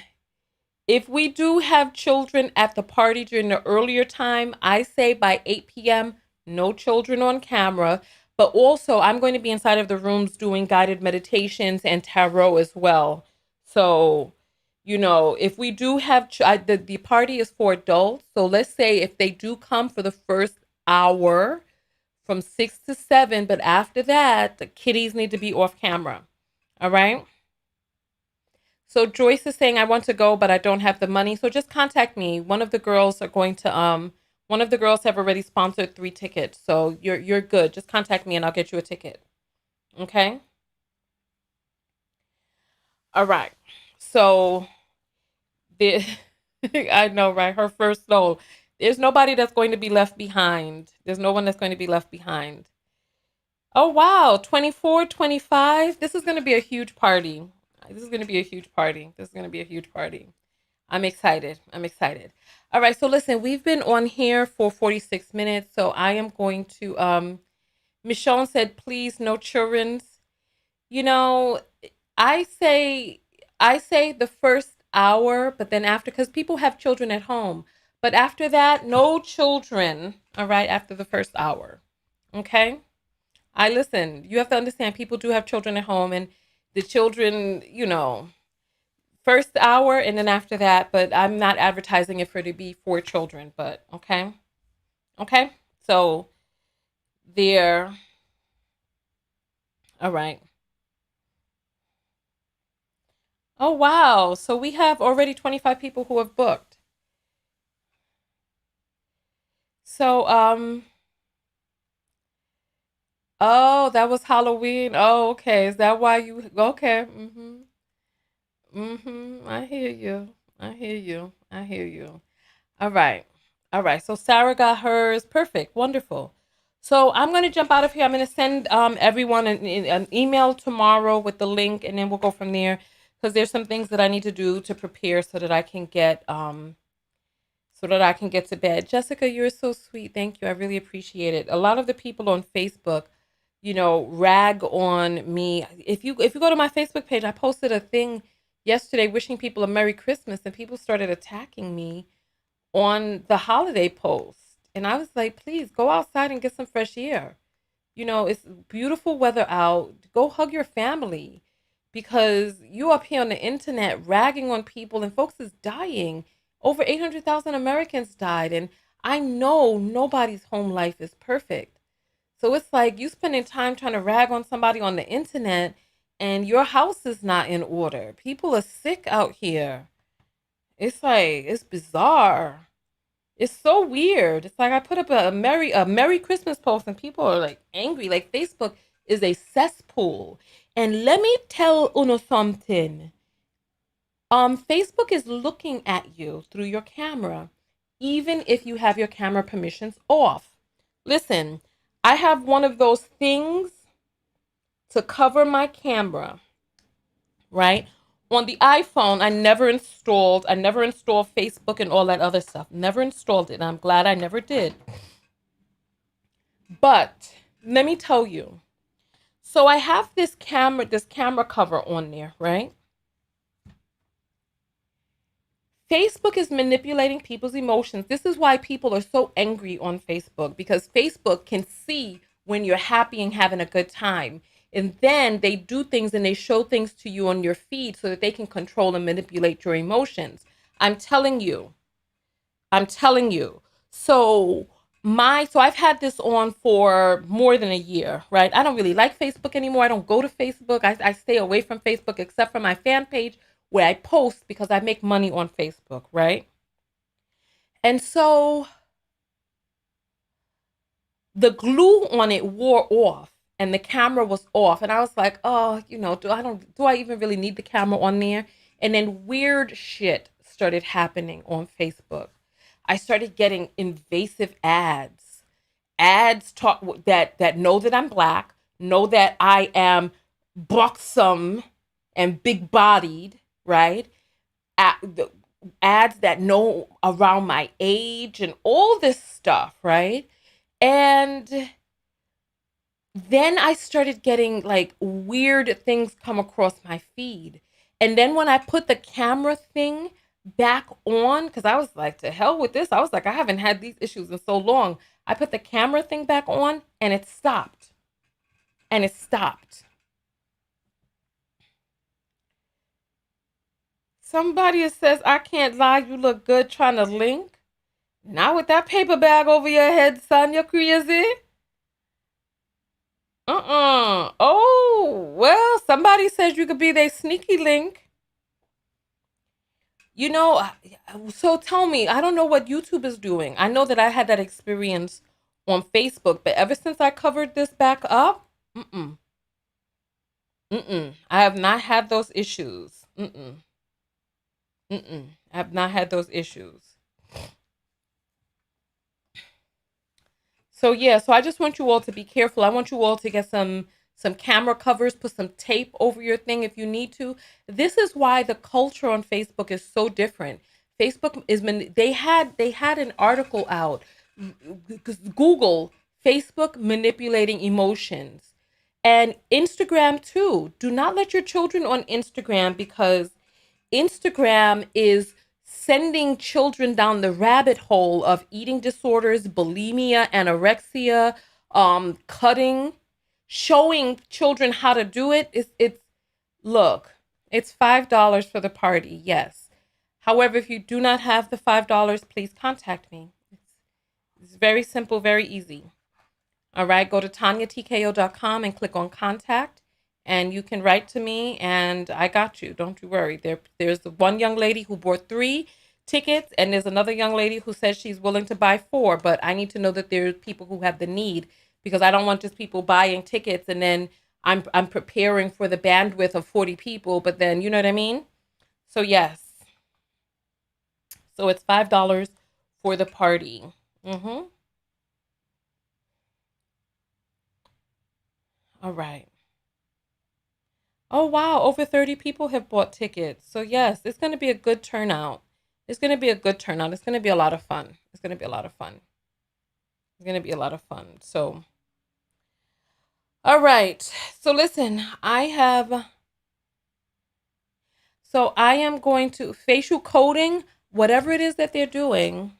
If we do have children at the party during the earlier time, I say by 8 p.m., no children on camera. But also, I'm going to be inside of the rooms doing guided meditations and tarot as well. So, if we do have the party is for adults. So let's say if they do come for the first hour from 6 to 7, but after that, the kiddies need to be off camera. All right. So Joyce is saying I want to go, but I don't have the money. So just contact me. One of the girls have already sponsored 3 tickets. So you're good. Just contact me and I'll get you a ticket. Okay? All right. So the I know, right? Her first soul. There's nobody that's going to be left behind. There's no one that's going to be left behind. Oh wow, 24, 25. This is going to be a huge party. This is going to be a huge party. This is going to be a huge party. I'm excited. I'm excited. All right. So listen, we've been on here for 46 minutes. So I am going to Michonne said, please no children's. You know, I say I say the first hour, but then after, because people have children at home. But after that, no children. All right, after the first hour. Okay? I listen, you have to understand people do have children at home, and the children, first hour and then after that, but I'm not advertising it for to be for children, but okay. Okay. So there. All right. Oh wow. So we have already 25 people who have booked. So oh, that was Halloween. Oh, okay. Is that why you okay? Mhm. Mhm. I hear you. I hear you. I hear you. All right. All right. So Sarah got hers. Perfect. Wonderful. So I'm going to jump out of here. I'm going to send everyone an email tomorrow with the link, and then we'll go from there, because there's some things that I need to do to prepare so that I can get to bed. Jessica, you're so sweet. Thank you. I really appreciate it. A lot of the people on Facebook, rag on me. If you go to my Facebook page, I posted a thing yesterday wishing people a Merry Christmas, and people started attacking me on the holiday post. And I was like, please go outside and get some fresh air. It's beautiful weather out. Go hug your family, because you up here on the internet ragging on people, and folks is dying. Over 800,000 Americans died. And I know nobody's home life is perfect. So it's like you spending time trying to rag on somebody on the internet, and your house is not in order. People are sick out here. It's like, it's bizarre. It's so weird. It's like I put up a Merry Christmas post, and people are like angry. Like Facebook is a cesspool. And let me tell Uno something. Facebook is looking at you through your camera, even if you have your camera permissions off. Listen, I have one of those things to cover my camera, right? On the iPhone, I never installed Facebook and all that other stuff. Never installed it. And I'm glad I never did. But let me tell you. So I have this camera cover on there, right? Facebook is manipulating people's emotions. This is why people are so angry on Facebook, because Facebook can see when you're happy and having a good time. And then they do things and they show things to you on your feed so that they can control and manipulate your emotions. I'm telling you. I'm telling you. So I've had this on for more than a year, right? I don't really like Facebook anymore. I don't go to Facebook. I stay away from Facebook except for my fan page where I post, because I make money on Facebook, right? And so the glue on it wore off and the camera was off. And I was like, oh, do I even really need the camera on there? And then weird shit started happening on Facebook. I started getting invasive ads. Ads talk that know that I'm black, know that I am buxom and big bodied, right? The ads that know around my age and all this stuff, right? And then I started getting like weird things come across my feed. And then when I put the camera thing back on, because I was like, to hell with this. I was like, I haven't had these issues in so long. I put the camera thing back on and it stopped. And it stopped. Somebody says, I can't lie, you look good trying to link. Not with that paper bag over your head, son. You're crazy. Oh, well, somebody says you could be their sneaky link. You know, so tell me, I don't know what YouTube is doing. I know that I had that experience on Facebook, but ever since I covered this back up, mm-mm, mm-mm. I have not had those issues. Mm-mm, mm-mm. I have not had those issues. So yeah, so I just want you all to be careful. I want you all to get some camera covers, put some tape over your thing if you need to. This is why the culture on Facebook is so different. Facebook is they had an article out, Google Facebook manipulating emotions, and Instagram too. Do not let your children on Instagram, because Instagram is sending children down the rabbit hole of eating disorders, bulimia, anorexia, cutting, showing children how to do it. It's look, it's $5 for the party, yes. However, if you do not have the $5, please contact me. It's very simple, very easy. All right, go to TanyaTKO.com and click on contact, and you can write to me, and I got you. Don't you worry. There's one young lady who bought 3 tickets, and there's another young lady who says she's willing to buy 4, but I need to know that there's people who have the need, because I don't want just people buying tickets and then I'm preparing for the bandwidth of 40 people, but then you know what I mean? So yes. So it's $5 for the party. Mhm. All right. Oh wow, over 30 people have bought tickets. So yes, it's going to be a good turnout. It's going to be a good turnout. It's going to be a lot of fun. It's going to be a lot of fun. It's going to be a lot of fun. So, all right. So listen, I am going to facial coding, whatever it is that they're doing.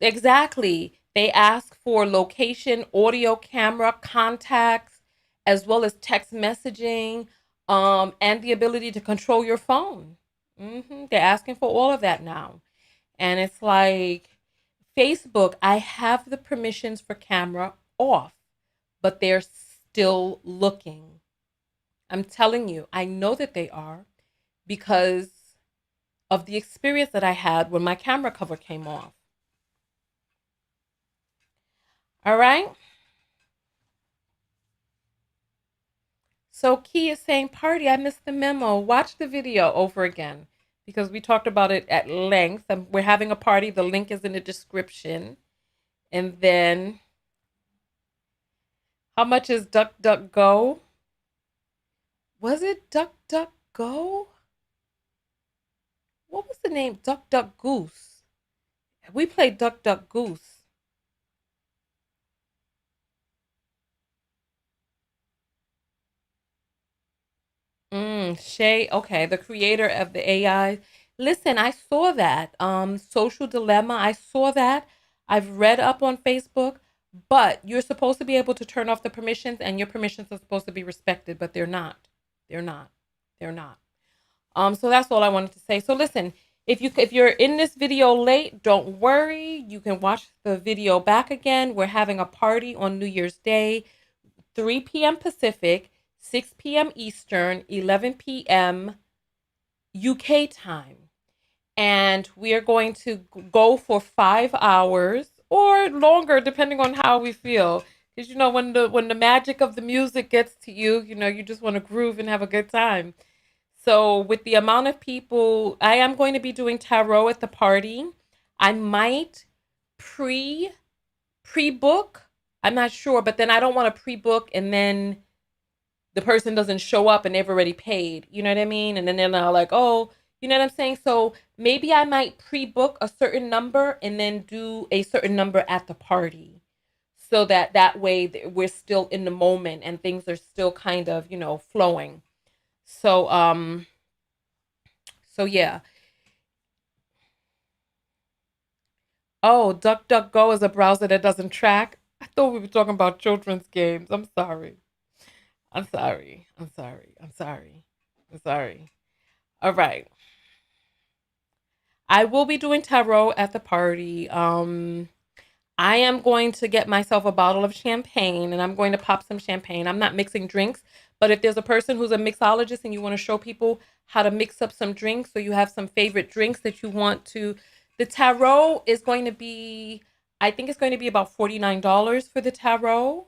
Exactly. They ask for location, audio, camera, contacts, as well as text messaging, and the ability to control your phone. They're asking for all of that now. And it's like Facebook, I have the permissions for camera off, but they're still looking. I'm telling you, I know that they are, because of the experience that I had when my camera cover came off. All right. So Key is saying, party, I missed the memo. Watch the video over again, because we talked about it at length. We're having a party. The link is in the description. And then, how much is DuckDuckGo? Was it DuckDuckGo? What was the name? Duck Duck Goose. We played Duck Duck Goose. Shay, okay, the creator of the AI. Listen, I saw that. Social Dilemma, I saw that. I've read up on Facebook, but you're supposed to be able to turn off the permissions, and your permissions are supposed to be respected, but they're not. They're not. They're not. So that's all I wanted to say. So listen, if you're in this video late, don't worry. You can watch the video back again. We're having a party on New Year's Day, 3 p.m. Pacific, 6 p.m. Eastern, 11 p.m. UK time. And we are going to go for 5 hours or longer, depending on how we feel. Because you know, when the magic of the music gets to you, you know, you just want to groove and have a good time. So with the amount of people, I am going to be doing tarot at the party. I might pre pre book. I'm not sure, but then I don't want to pre book and then the person doesn't show up and they've already paid. You know what I mean? And then they're now like, oh, you know what I'm saying? So maybe I might pre book a certain number and then do a certain number at the party. so that that way we're still in the moment and things are still kind of, flowing. So yeah. Oh, DuckDuckGo is a browser that doesn't track. I thought we were talking about children's games. I'm sorry. I'm sorry. I'm sorry. I'm sorry. I'm sorry. All right. I will be doing tarot at the party. I am going to get myself a bottle of champagne and I'm going to pop some champagne. I'm not mixing drinks, but if there's a person who's a mixologist and you want to show people how to mix up some drinks, or you have some favorite drinks that you want to, the tarot is going to be, I think it's going to be about $49 for the tarot.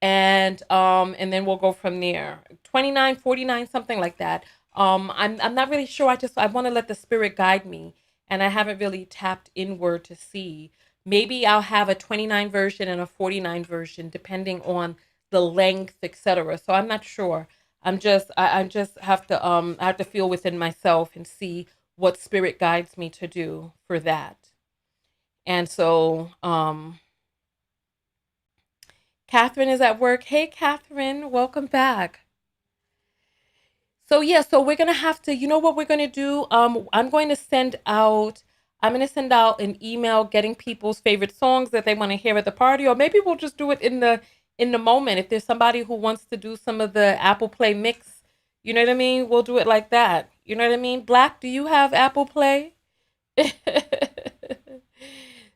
And then we'll go from there. 29, 49, something like that. I'm not really sure. I want to let the spirit guide me, and I haven't really tapped inward to see. Maybe I'll have a 29 version and a 49 version depending on the length, etc. So I'm not sure. I just have to I have to feel within myself and see what spirit guides me to do for that. And so Catherine is at work. Hey Catherine, welcome back. So yeah, so we're gonna have to, you know what we're gonna do? I'm gonna send out an email getting people's favorite songs that they want to hear at the party, or maybe we'll just do it in the moment. If there's somebody who wants to do some of the Apple Play mix, you know what I mean? We'll do it like that. You know what I mean? Black, do you have Apple Play?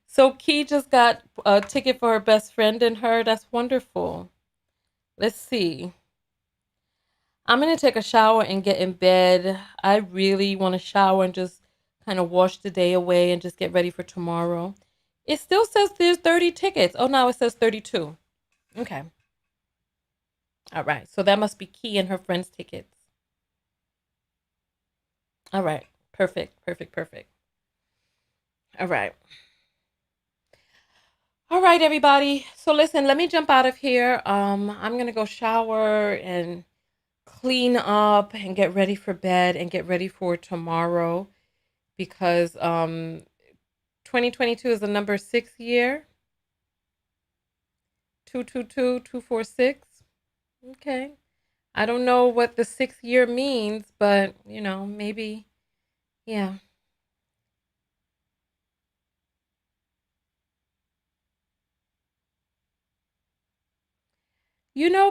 So Key just got a ticket for her best friend and her. That's wonderful. Let's see. I'm gonna take a shower and get in bed. I really want to shower and just kind of wash the day away and just get ready for tomorrow. It still says there's 30 tickets. Oh, now it says 32. Okay. All right. So that must be Key and her friend's tickets. All right. Perfect. Perfect. Perfect. All right. All right, everybody. So listen, let me jump out of here. I'm gonna go shower and clean up and get ready for bed and get ready for tomorrow because 2022 is the number 6 year. 222246. Okay. I don't know what the 6 year means, but maybe, yeah.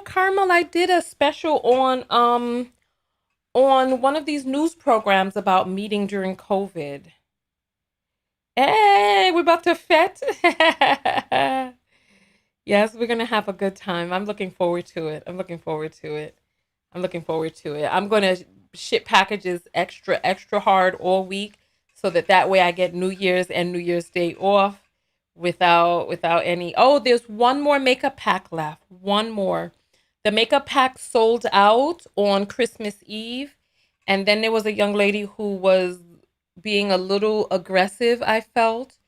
Carmel, I did a special on one of these news programs about meeting during COVID. Hey, we're about to fet. Yes, we're gonna have a good time. I'm looking forward to it. I'm looking forward to it. I'm looking forward to it. I'm gonna ship packages extra, extra hard all week so that way I get New Year's and New Year's Day off without any. Oh, there's one more makeup pack left. One more. The makeup pack sold out on Christmas Eve, and then there was a young lady who was being a little aggressive, I felt,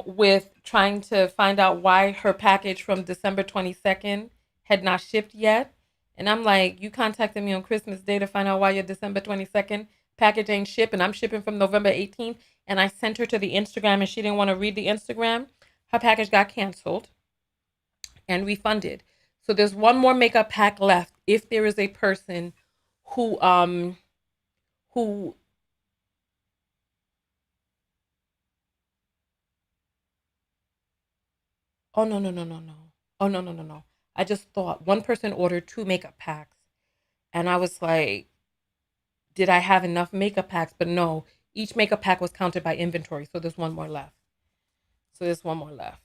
with trying to find out why her package from December 22nd had not shipped yet. And I'm like, you contacted me on Christmas Day to find out why your December 22nd package ain't shipped, and I'm shipping from November 18th. And I sent her to the Instagram, and she didn't want to read the Instagram. Her package got canceled and refunded. So there's one more makeup pack left. If there is a person who oh no no no no no. Oh no no no no. I just thought one person ordered two makeup packs, and I was like, did I have enough makeup packs? But no, each makeup pack was counted by inventory, so there's one more left. So there's one more left.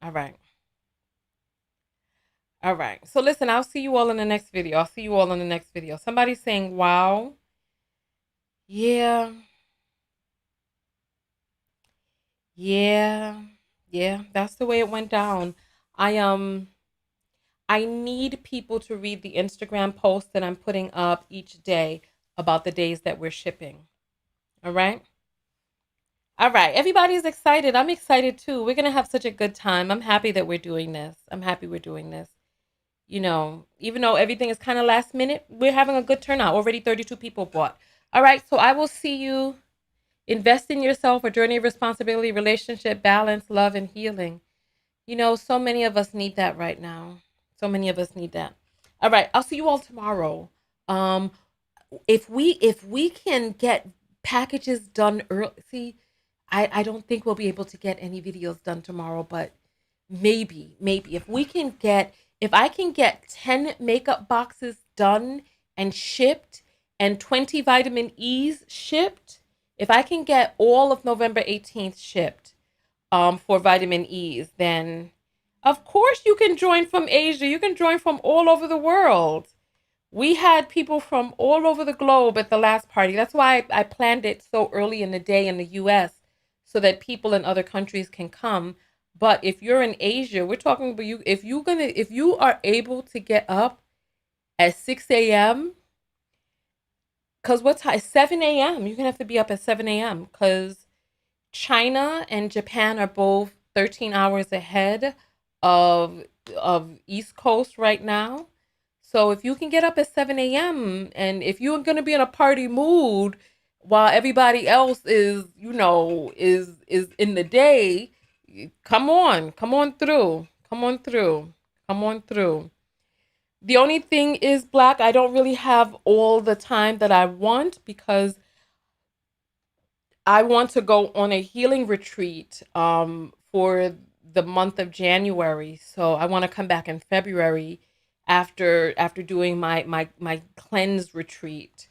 All right. All right. So listen, I'll see you all in the next video. I'll see you all in the next video. Somebody's saying, wow. Yeah. Yeah. Yeah. That's the way it went down. I I need people to read the Instagram post that I'm putting up each day about the days that we're shipping. All right. All right. Everybody's excited. I'm excited too. We're going to have such a good time. I'm happy that we're doing this. I'm happy we're doing this. Even though everything is kind of last minute, we're having a good turnout. Already 32 people bought. All right. So I will see you. Invest in yourself, a journey of responsibility, relationship, balance, love, and healing. So many of us need that right now. So many of us need that. All right, I'll see you all tomorrow. Um, if we can get packages done early, see, I don't think we'll be able to get any videos done tomorrow, but maybe if I can get 10 makeup boxes done and shipped and 20 vitamin E's shipped, if I can get all of November 18th shipped for vitamin E's, then of course you can join from Asia. You can join from all over the world. We had people from all over the globe at the last party. That's why I planned it so early in the day in the US so that people in other countries can come. But if you're in Asia, we're talking about you if you are able to get up at 6 a.m. because what time? 7 a.m. You're gonna have to be up at 7 a.m. because China and Japan are both 13 hours ahead of East Coast right now. So if you can get up at 7 a.m. and if you're going to be in a party mood while everybody else is in the day, come on through. Come on through. Come on through. The only thing is, Black, I don't really have all the time that I want because I want to go on a healing retreat for the month of January. So I want to come back in February after doing my cleanse retreat.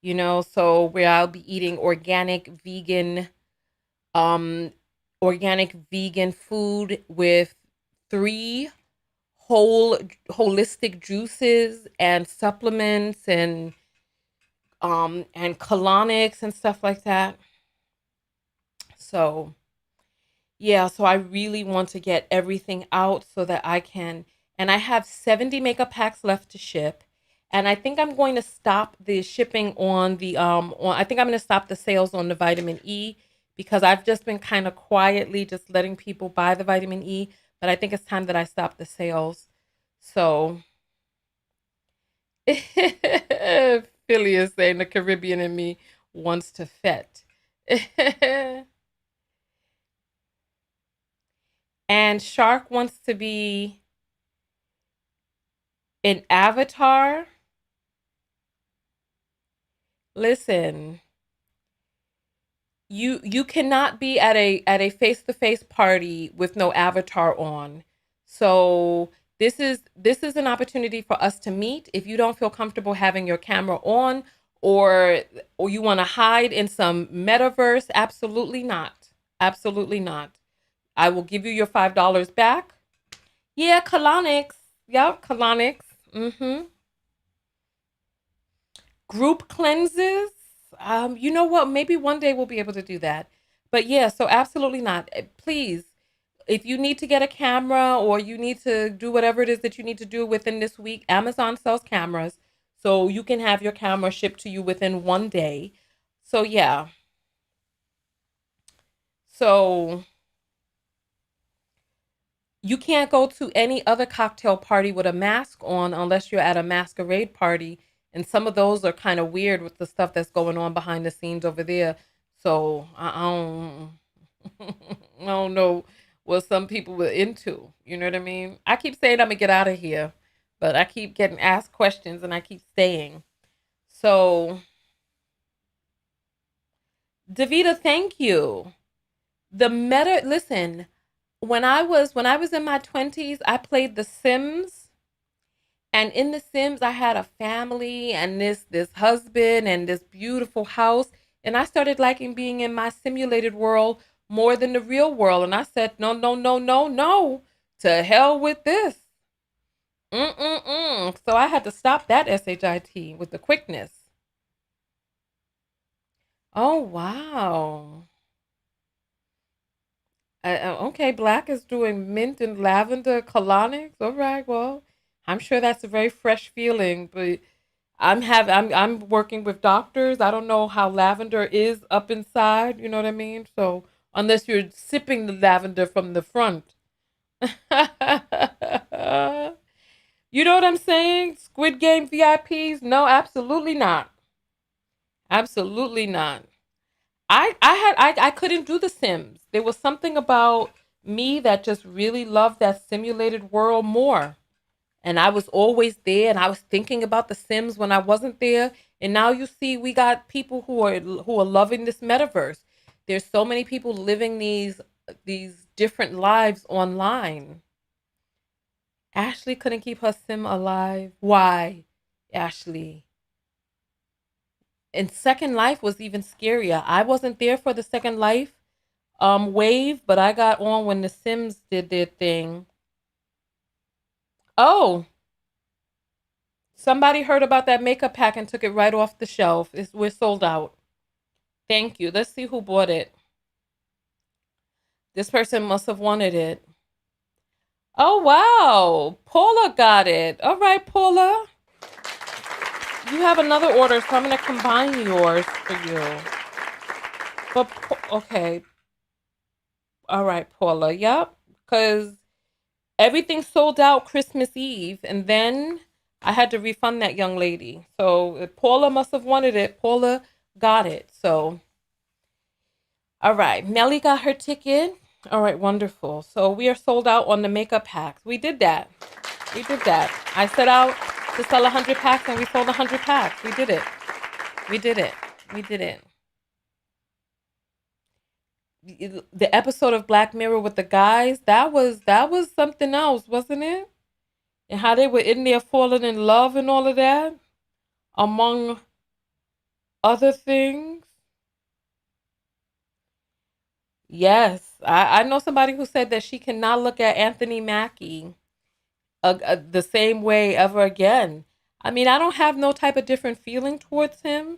So where I'll be eating um organic vegan food with three whole holistic juices and supplements and colonics and stuff like that. So yeah, so I really want to get everything out so that I can, and I have 70 makeup packs left to ship. And I think I'm going to stop the shipping I think I'm going to stop the sales on the vitamin E because I've just been kind of quietly just letting people buy the vitamin E, but I think it's time that I stop the sales. So Philly is saying the Caribbean in me wants to fet. And Shark wants to be an avatar. Listen, you cannot be at a face-to-face party with no avatar on. So this is an opportunity for us to meet. If you don't feel comfortable having your camera on or you want to hide in some metaverse, absolutely not. Absolutely not. I will give you your $5 back. Yeah, colonics. Yep, colonics. Mm-hmm. Group cleanses. You know what? Maybe one day we'll be able to do that. But yeah, so absolutely not. Please, if you need to get a camera or you need to do whatever it is that you need to do within this week, Amazon sells cameras. So you can have your camera shipped to you within one day. So yeah. So you can't go to any other cocktail party with a mask on unless you're at a masquerade party. And some of those are kind of weird with the stuff that's going on behind the scenes over there. So I don't know what some people were into. You know what I mean? I keep saying I'm gonna get out of here, but I keep getting asked questions and I keep staying. So Davita, thank you. Listen, when I was in my 20s, I played The Sims. And in The Sims, I had a family and this husband and this beautiful house. And I started liking being in my simulated world more than the real world. And I said, no, no, no, no, no. To hell with this. Mm-mm-mm. So I had to stop that SHIT with the quickness. Oh, wow. Okay, Black is doing mint and lavender colonics. All right, well, I'm sure that's a very fresh feeling, but I'm working with doctors. I don't know how lavender is up inside, you know what I mean? So unless you're sipping the lavender from the front. You know what I'm saying? Squid Game VIPs? No, absolutely not. Absolutely not. I couldn't do The Sims. There was something about me that just really loved that simulated world more. And I was always there and I was thinking about the Sims when I wasn't there. And now you see we got people who are loving this metaverse. There's so many people living these different lives online. Ashley couldn't keep her Sim alive. Why, Ashley? And Second Life was even scarier. I wasn't there for the Second Life wave, but I got on when the Sims did their thing. Oh, somebody heard about that makeup pack and took it right off the shelf. We're sold out. Thank you. Let's see who bought it. This person must have wanted it. Oh, wow. Paula got it. All right, Paula. You have another order, so I'm going to combine yours for you. But, okay. All right, Paula. Yep. Because everything sold out Christmas Eve. And then I had to refund that young lady. So Paula must have wanted it. Paula got it. So, all right. Melly got her ticket. All right, wonderful. So we are sold out on the makeup packs. We did that. We did that. I set out to sell 100 packs and we sold 100 packs. We did it. We did it. We did it. The episode of Black Mirror with the guys, that was something else, wasn't it? And how they were in there falling in love and all of that, among other things. Yes, I know somebody who said that she cannot look at Anthony Mackie the same way ever again. I mean, I don't have no type of different feeling towards him,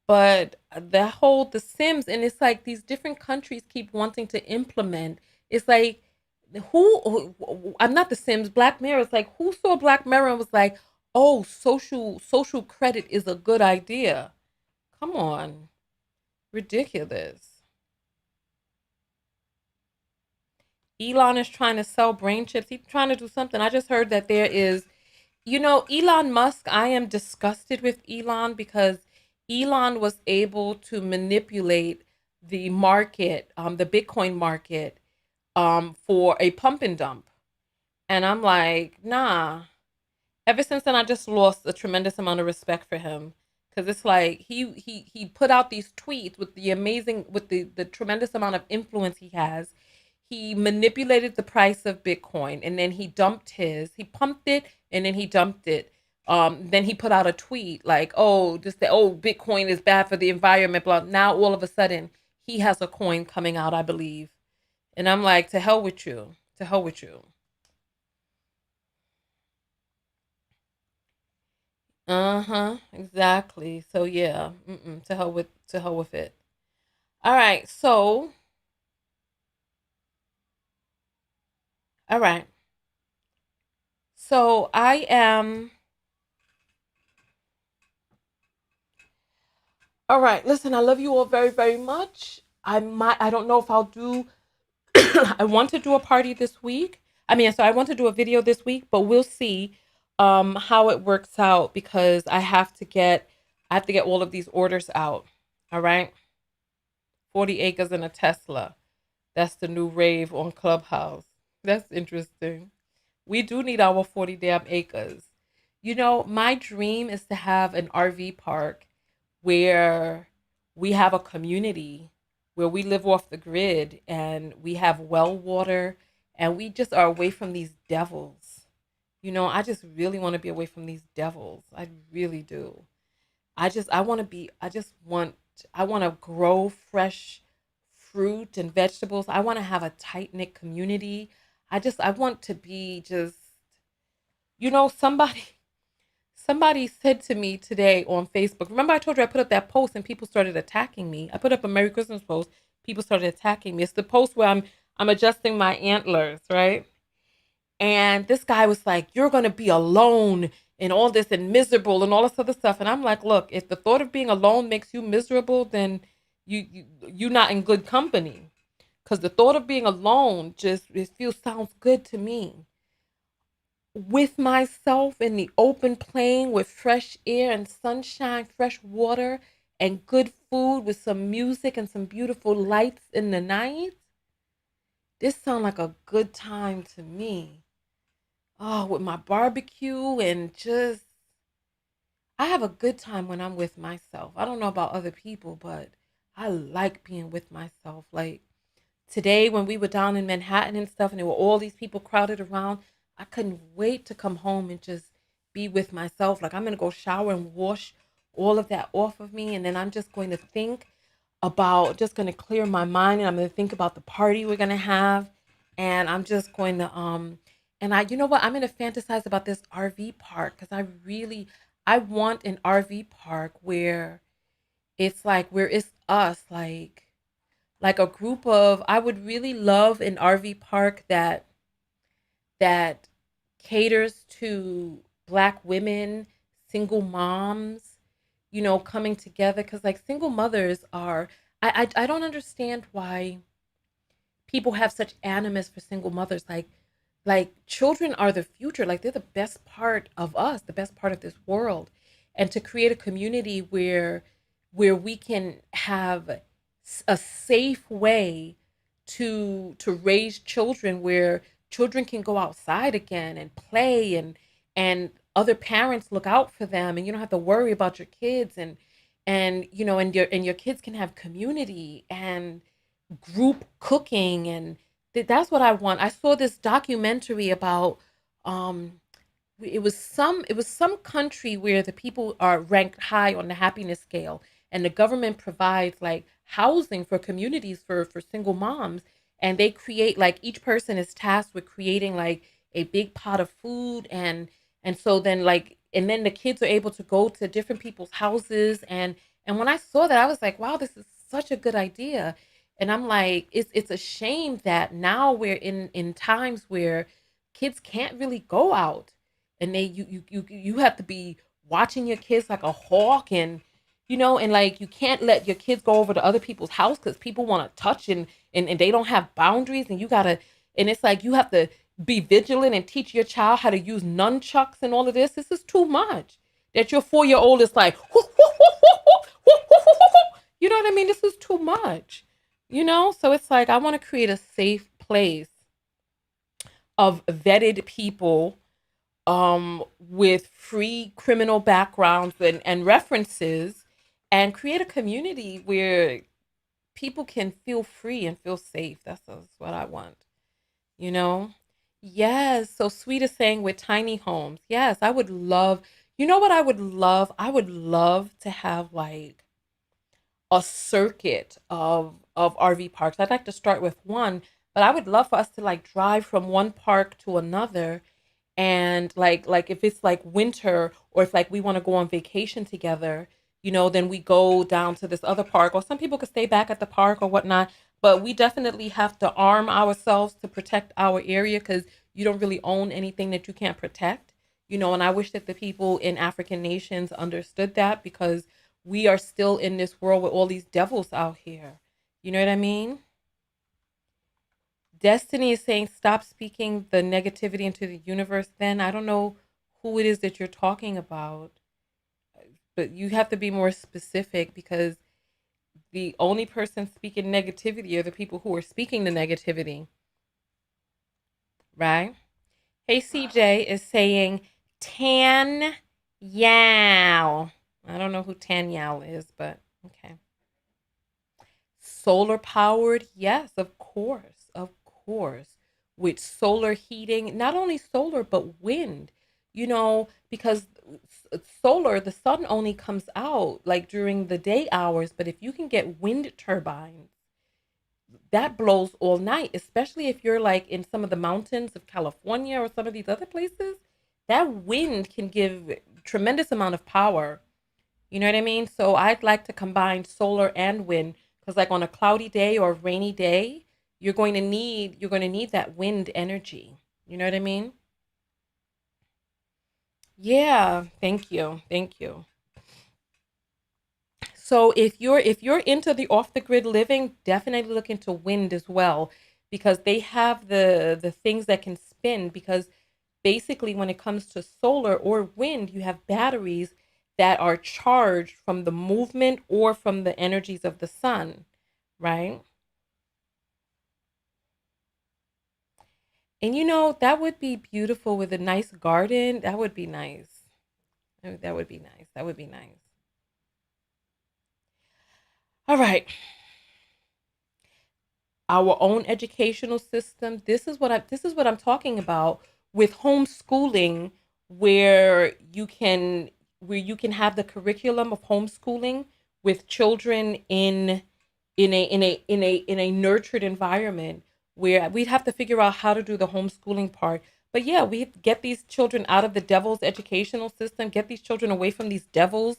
but the Sims, and it's like these different countries keep wanting to implement. It's like I'm not the Sims, Black Mirror. It's like who saw Black Mirror and was like, oh, social credit is a good idea. Come on, ridiculous. Elon is trying to sell brain chips. He's trying to do something. I just heard that there is, Elon Musk, I am disgusted with Elon because Elon was able to manipulate the market, the Bitcoin market, for a pump and dump. And I'm like, nah. Ever since then, I just lost a tremendous amount of respect for him because it's like he put out these tweets with the tremendous amount of influence he has. He manipulated the price of Bitcoin and then he pumped it and then he dumped it. Then he put out a tweet like, oh, Bitcoin is bad for the environment. Blah. Now all of a sudden he has a coin coming out, I believe. And I'm like, to hell with you. To hell with you. Uh-huh. Exactly. So yeah. To hell with it. All right. So, all right. So I am all right. Listen, I love you all very, very much. I don't know if I'll do I want to do a party this week. I want to do a video this week, but we'll see how it works out because I have to get all of these orders out. All right? 40 acres and a Tesla. That's the new rave on Clubhouse. That's interesting. We do need our 40 damn acres. My dream is to have an RV park where we have a community where we live off the grid and we have well water and we just are away from these devils. I just really want to be away from these devils. I really do. I want to grow fresh fruit and vegetables. I want to have a tight knit community. I want to be just, somebody said to me today on Facebook. Remember I told you I put up that post and people started attacking me. I put up a Merry Christmas post. People started attacking me. It's the post where I'm adjusting my antlers, right? And this guy was like, "You're gonna be alone and all this and miserable and all this other stuff." And I'm like, "Look, if the thought of being alone makes you miserable, then you're not in good company. Because the thought of being alone just it feels sounds good to me. With myself in the open plain with fresh air and sunshine, fresh water, and good food with some music and some beautiful lights in the night. This sounds like a good time to me. Oh, with my barbecue and just I have a good time when I'm with myself. I don't know about other people, but I like being with myself. Like today when we were down in Manhattan and stuff and there were all these people crowded around, I couldn't wait to come home and just be with myself. Like I'm going to go shower and wash all of that off of me, and then I'm just going to think about just going to clear my mind, and I'm going to think about the party we're going to have, and I'm just going to and I you know what, I'm going to fantasize about this RV park cuz I want an RV park where it's like where it's us like a group of I would really love an RV park that caters to black women, single moms, coming together cuz like single mothers are I don't understand why people have such animus for single mothers like children are the future, like they're the best part of us, the best part of this world, and to create a community where we can have a safe way to raise children, where children can go outside again and play, and other parents look out for them, and you don't have to worry about your kids, and your kids can have community and group cooking, and that's what I want. I saw this documentary about um it was some country where the people are ranked high on the happiness scale, and the government provides like housing for communities for single moms, and they create like each person is tasked with creating like a big pot of food, and so then like and then the kids are able to go to different people's houses, and when I saw that I was like, wow, this is such a good idea. And I'm like, it's a shame that now we're in times where kids can't really go out, and you have to be watching your kids like a hawk, and like you can't let your kids go over to other people's house because people want to touch, and they don't have boundaries, and you gotta and it's like you have to be vigilant and teach your child how to use nunchucks and all of this is too much, that your 4-year old is like you know what I mean, this is too much, so it's like I want to create a safe place of vetted people, with free criminal backgrounds and references, and create a community where people can feel free and feel safe. That's what I want, you know? Yes. So Sweet is saying with tiny homes. Yes, I would love, you know what I would love? I would love to have like a circuit of RV parks. I'd like to start with one, but I would love for us to like drive from one park to another, and like if it's like winter, or if like we want to go on vacation together, then we go down to this other park, or some people could stay back at the park or whatnot, but we definitely have to arm ourselves to protect our area, because you don't really own anything that you can't protect, and I wish that the people in African nations understood that, because we are still in this world with all these devils out here, you know what I mean? Destiny is saying stop speaking the negativity into the universe. Then I don't know who it is that you're talking about, but you have to be more specific, because the only person speaking negativity are the people who are speaking the negativity, right? Hey, CJ is saying Tan Yao. I don't know who Tan Yao is, but okay. Solar powered? Yes, of course. Of course. With solar heating, not only solar, but wind, because solar, the sun only comes out like during the day hours. But if you can get wind turbines, that blows all night, especially if you're like in some of the mountains of California or some of these other places. That wind can give tremendous amount of power, you know what I mean? So I'd like to combine solar and wind, because like on a cloudy day or rainy day, you're going to need that wind energy. You know what I mean? Yeah, thank you. Thank you. So if you're into the off the grid living, definitely look into wind as well, because they have the things that can spin, because basically when it comes to solar or wind, you have batteries that are charged from the movement or from the energies of the sun, right? And that would be beautiful with a nice garden. That would be nice. That would be nice. That would be nice. All right. Our own educational system. This is what I'm talking about with homeschooling, where you can have the curriculum of homeschooling with children in a nurtured environment, where we'd have to figure out how to do the homeschooling part. But yeah, we get these children out of the devil's educational system, get these children away from these devils,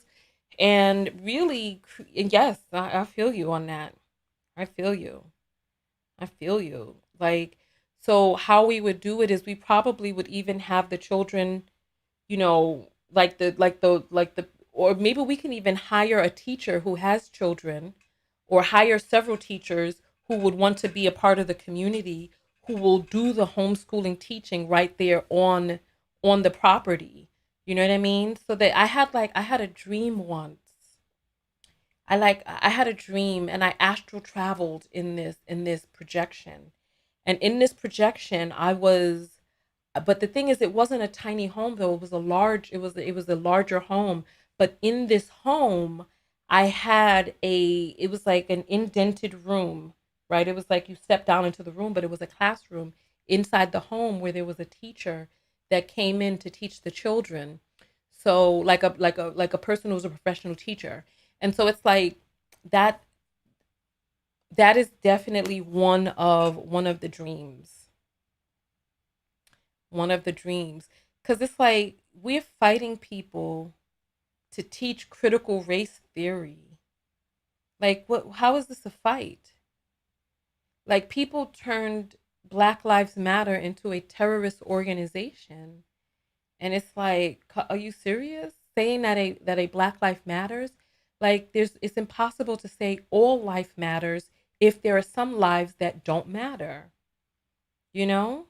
and really, and yes, I feel you on that. I feel you. I feel you. Like, so how we would do it is we probably would even have the children, or maybe we can even hire a teacher who has children, or hire several teachers who would want to be a part of the community, who will do the homeschooling teaching right there on the property. You know what I mean? So that I had a dream once. I had a dream, and I astral traveled in this projection. And in this projection I was, but the thing is, it wasn't a tiny home though. It was a larger home. But in this home, it was like an indented room, right? It was like you stepped down into the room, but it was a classroom inside the home where there was a teacher that came in to teach the children. So like a person who was a professional teacher. And so it's like that that is definitely one of the dreams. One of the dreams. Because it's like we're fighting people to teach critical race theory. Like, how is this a fight? Like, people turned Black Lives Matter into a terrorist organization. And it's like, are you serious? Saying that a Black life matters? Like, it's impossible to say all life matters if there are some lives that don't matter, you know?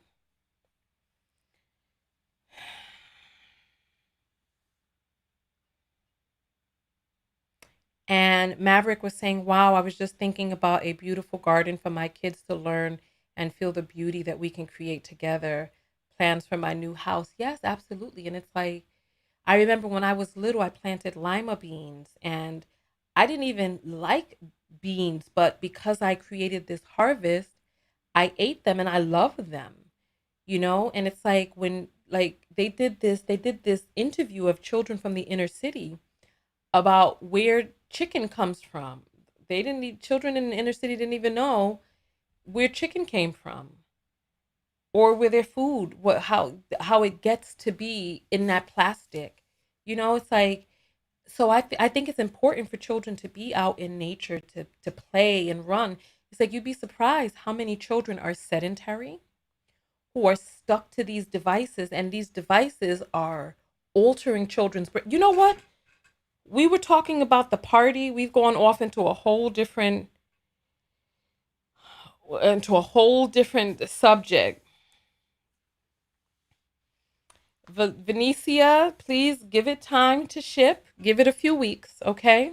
And Maverick was saying, "Wow, I was just thinking about a beautiful garden for my kids to learn and feel the beauty that we can create together. Plans for my new house." Yes, absolutely. And it's like, I remember when I was little, I planted lima beans, and I didn't even like beans, but because I created this harvest, I ate them and I love them. And it's like, when like they did this interview of children from the inner city about where chicken comes from. They didn't need Children in the inner city didn't even know where chicken came from, or where their food, how it gets to be in that plastic. It's like, so I think it's important for children to be out in nature, to play and run. It's like, you'd be surprised how many children are sedentary, who are stuck to these devices, and these devices are altering children's brain. You know what? We were talking about the party. We've gone off into a whole different subject. Venetia, please give it time to ship. Give it a few weeks, okay?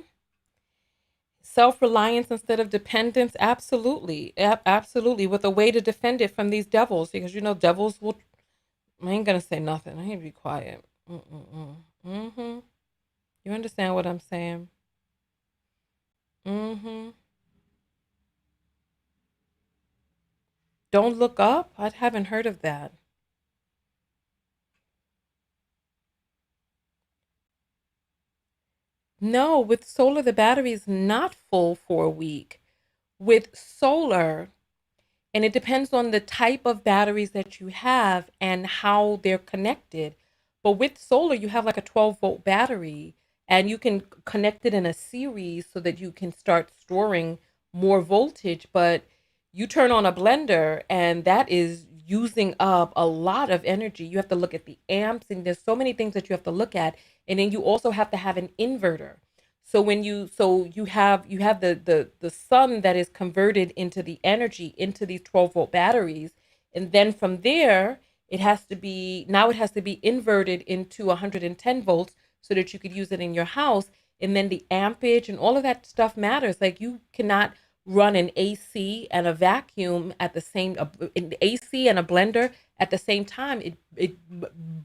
Self-reliance instead of dependence, absolutely. Absolutely, with a way to defend it from these devils, because devils will. I ain't gonna say nothing. I ain't be quiet. Mm-mm-mm. Mm-hmm. You understand what I'm saying? Mm-hmm. Don't look up? I haven't heard of that. No, with solar, the battery is not full for a week. With solar, and it depends on the type of batteries that you have and how they're connected. But with solar, you have like a 12-volt battery, and you can connect it in a series so that you can start storing more voltage. But you turn on a blender, and that is using up a lot of energy. You have to look at the amps, and there's so many things that you have to look at. And then you also have to have an inverter. So you have the sun that is converted into the energy into these 12-volt batteries, and then from there it has to be inverted into 110 volts so that you could use it in your house. And then the ampage and all of that stuff matters. Like, you cannot run an AC and a vacuum at the same an AC and a blender at the same time, it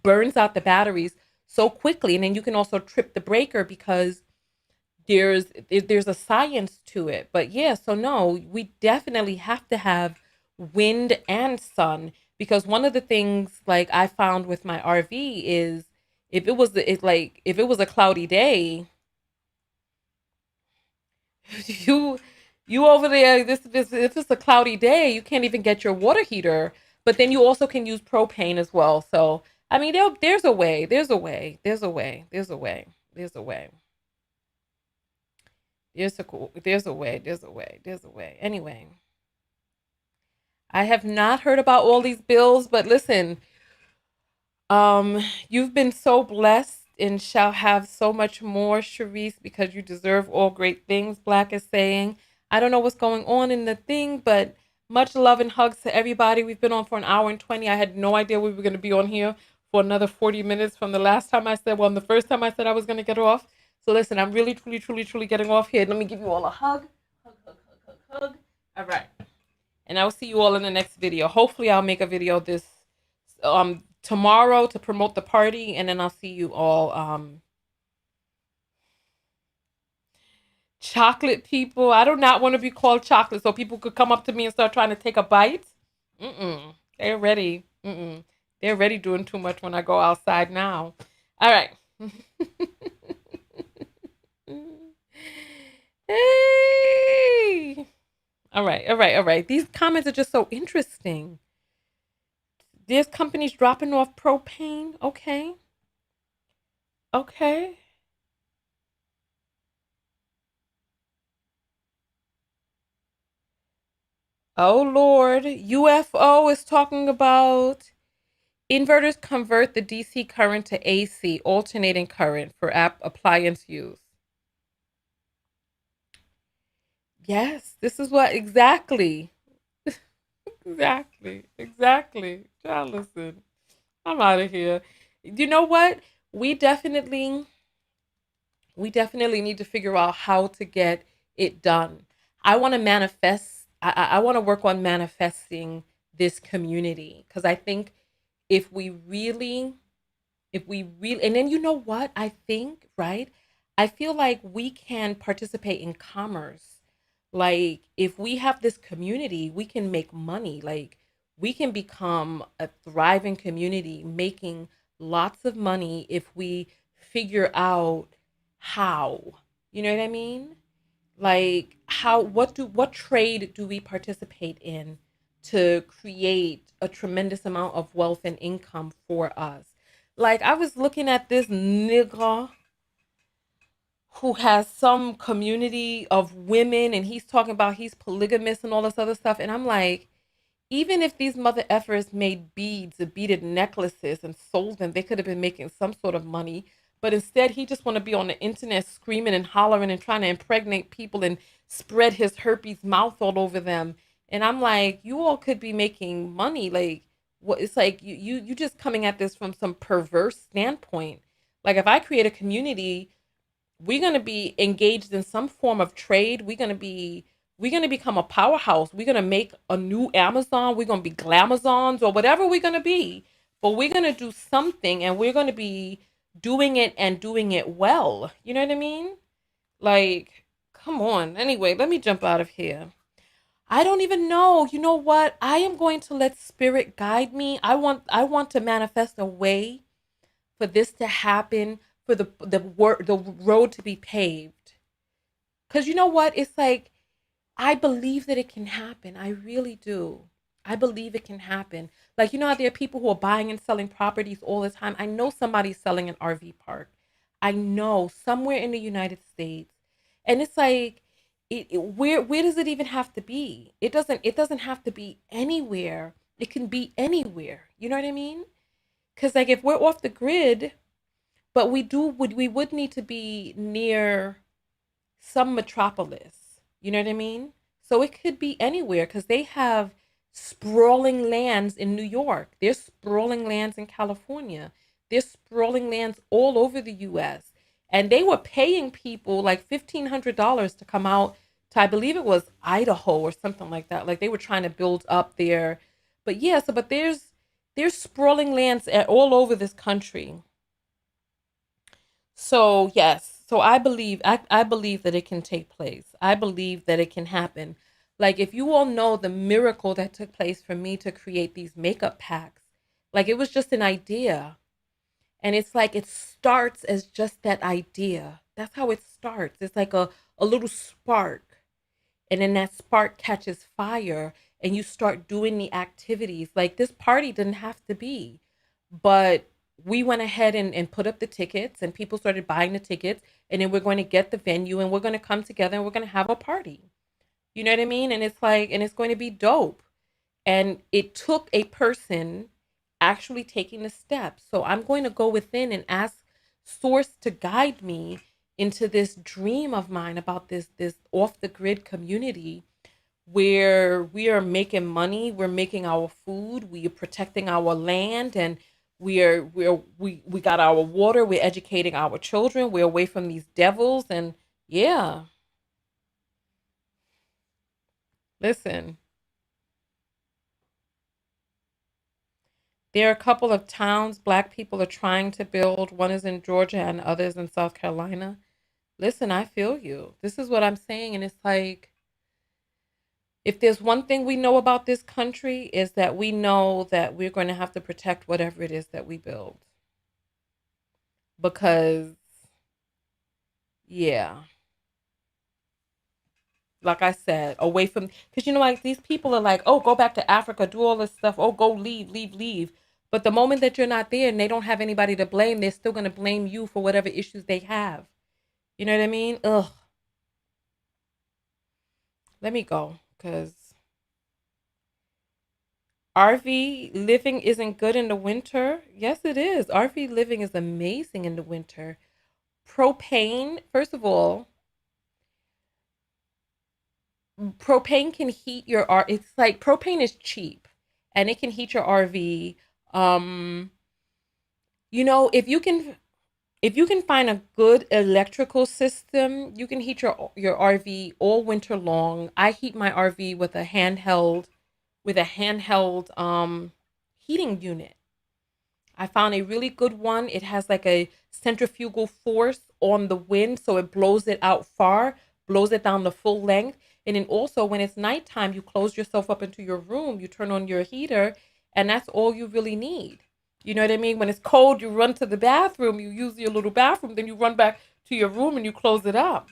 burns out the batteries so quickly, and then you can also trip the breaker because there's a science to it. But yeah, so no, we definitely have to have wind and sun, because one of the things like I found with my RV is if it was a cloudy day, you you over there, this if it's a cloudy day, you can't even get your water heater. But then you also can use propane as well. So I mean, there's a way, there's a way, there's a way, there's a way, there's a way. There's a way, there's a way, there's a way. Anyway, I have not heard about all these bills, but listen, you've been so blessed and shall have so much more, Sharice, because you deserve all great things. Black is saying, I don't know what's going on in the thing, but much love and hugs to everybody. We've been on for an hour and 20. I had no idea we were going to be on here for another 40 minutes from the last time I said, well, the first time I said I was going to get off. So listen, I'm really, truly, truly, truly getting off here. Let me give you all a hug. Hug, hug, hug, hug, hug. All right. And I'll see you all in the next video. Hopefully I'll make a video this tomorrow to promote the party, and then I'll see you all chocolate people. I do not want to be called chocolate, so people could come up to me and start trying to take a bite. They're ready. They're ready doing too much when I go outside now. All right. Hey. All right, all right, all right. These comments are just so interesting. There's companies dropping off propane. Okay. Okay. Oh Lord. UFO is talking about inverters convert the DC current to AC, alternating current for appliance use. Yes, this is what exactly. Exactly. Exactly. John, listen. I'm out of here. You know what? We definitely we definitely need to figure out how to get it done. I want to manifest. I want to work on manifesting this community, because I think if we really, and then you know what I think, right? I feel like we can participate in commerce. Like if we have this community, we can make money. Like we can become a thriving community, making lots of money if we figure out how. You know what I mean? Like how what trade do we participate in to create a tremendous amount of wealth and income for us? Like I was looking at this nigga who has some community of women, and he's talking about he's polygamous and all this other stuff, and I'm like, even if these mother effers made beads or beaded necklaces and sold them, they could have been making some sort of money. But instead, he just want to be on the internet screaming and hollering and trying to impregnate people and spread his herpes mouth all over them. And I'm like, you all could be making money. Like, what? It's like you just coming at this from some perverse standpoint. Like, if I create a community, we're going to be engaged in some form of trade. We're going to become a powerhouse. We're going to make a new Amazon. We're going to be Glamazons or whatever we're going to be. But we're going to do something, and we're going to be doing it and doing it well. You know what I mean? Like, come on. Anyway, let me jump out of here. I don't even know. You know what? I am going to let spirit guide me. I want to manifest a way for this to happen, for the road to be paved. Cuz you know what? It's like I believe that it can happen. I really do. I believe it can happen. Like, you know how there are people who are buying and selling properties all the time? I know somebody's selling an RV park. I know somewhere in the United States. And it's like, where does it even have to be? It doesn't have to be anywhere. It can be anywhere. You know what I mean? Because like if we're off the grid, but we would need to be near some metropolis. You know what I mean? So it could be anywhere, because they have sprawling lands in New York. There's sprawling lands in California. There's sprawling lands all over the US. And they were paying people like $1,500 to come out to, I believe it was Idaho or something like that. Like they were trying to build up there. But yeah, so but there's sprawling lands all over this country. So yes, so I believe that it can take place. I believe that it can happen. Like if you all know the miracle that took place for me to create these makeup packs, like it was just an idea. And it's like it starts as just that idea. That's how it starts. It's like a little spark. And then that spark catches fire and you start doing the activities. Like this party didn't have to be, but we went ahead and put up the tickets and people started buying the tickets. And then we're going to get the venue and we're going to come together and we're going to have a party. You know what I mean? And it's like, and it's going to be dope. And it took a person actually taking the steps. So I'm going to go within and ask Source to guide me into this dream of mine about this off the grid community where we are making money, we're making our food, we are protecting our land, and we got our water, we're educating our children, we're away from these devils, and yeah, listen. There are a couple of towns black people are trying to build. One is in Georgia and others in South Carolina. Listen, I feel you. This is what I'm saying. And it's like, if there's one thing we know about this country, is that we know that we're going to have to protect whatever it is that we build. Because, yeah, like I said, away from, because you know, like these people are like, oh, go back to Africa, do all this stuff. Oh, go leave, leave, leave. But the moment that you're not there and they don't have anybody to blame, they're still going to blame you for whatever issues they have. You know what I mean? Ugh. Let me go because RV living isn't good in the winter. Yes, it is. RV living is amazing in the winter. Propane, first of all, propane can heat your R. It's like propane is cheap and it can heat your RV. Um, you know, if you can find a good electrical system, you can heat your RV all winter long. I heat my RV with a handheld heating unit. I found a really good one. It has like a centrifugal force on the wind, so it blows it out far, blows it down the full length. And then also, when it's nighttime, you close yourself up into your room, you turn on your heater, and that's all you really need. You know what I mean? When it's cold, you run to the bathroom, you use your little bathroom, then you run back to your room and you close it up.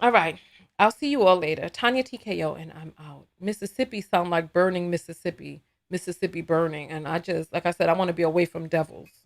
All right. I'll see you all later. Tanya TKO, and I'm out. Mississippi sound like burning Mississippi, Mississippi burning. And I just, like I said, I want to be away from devils.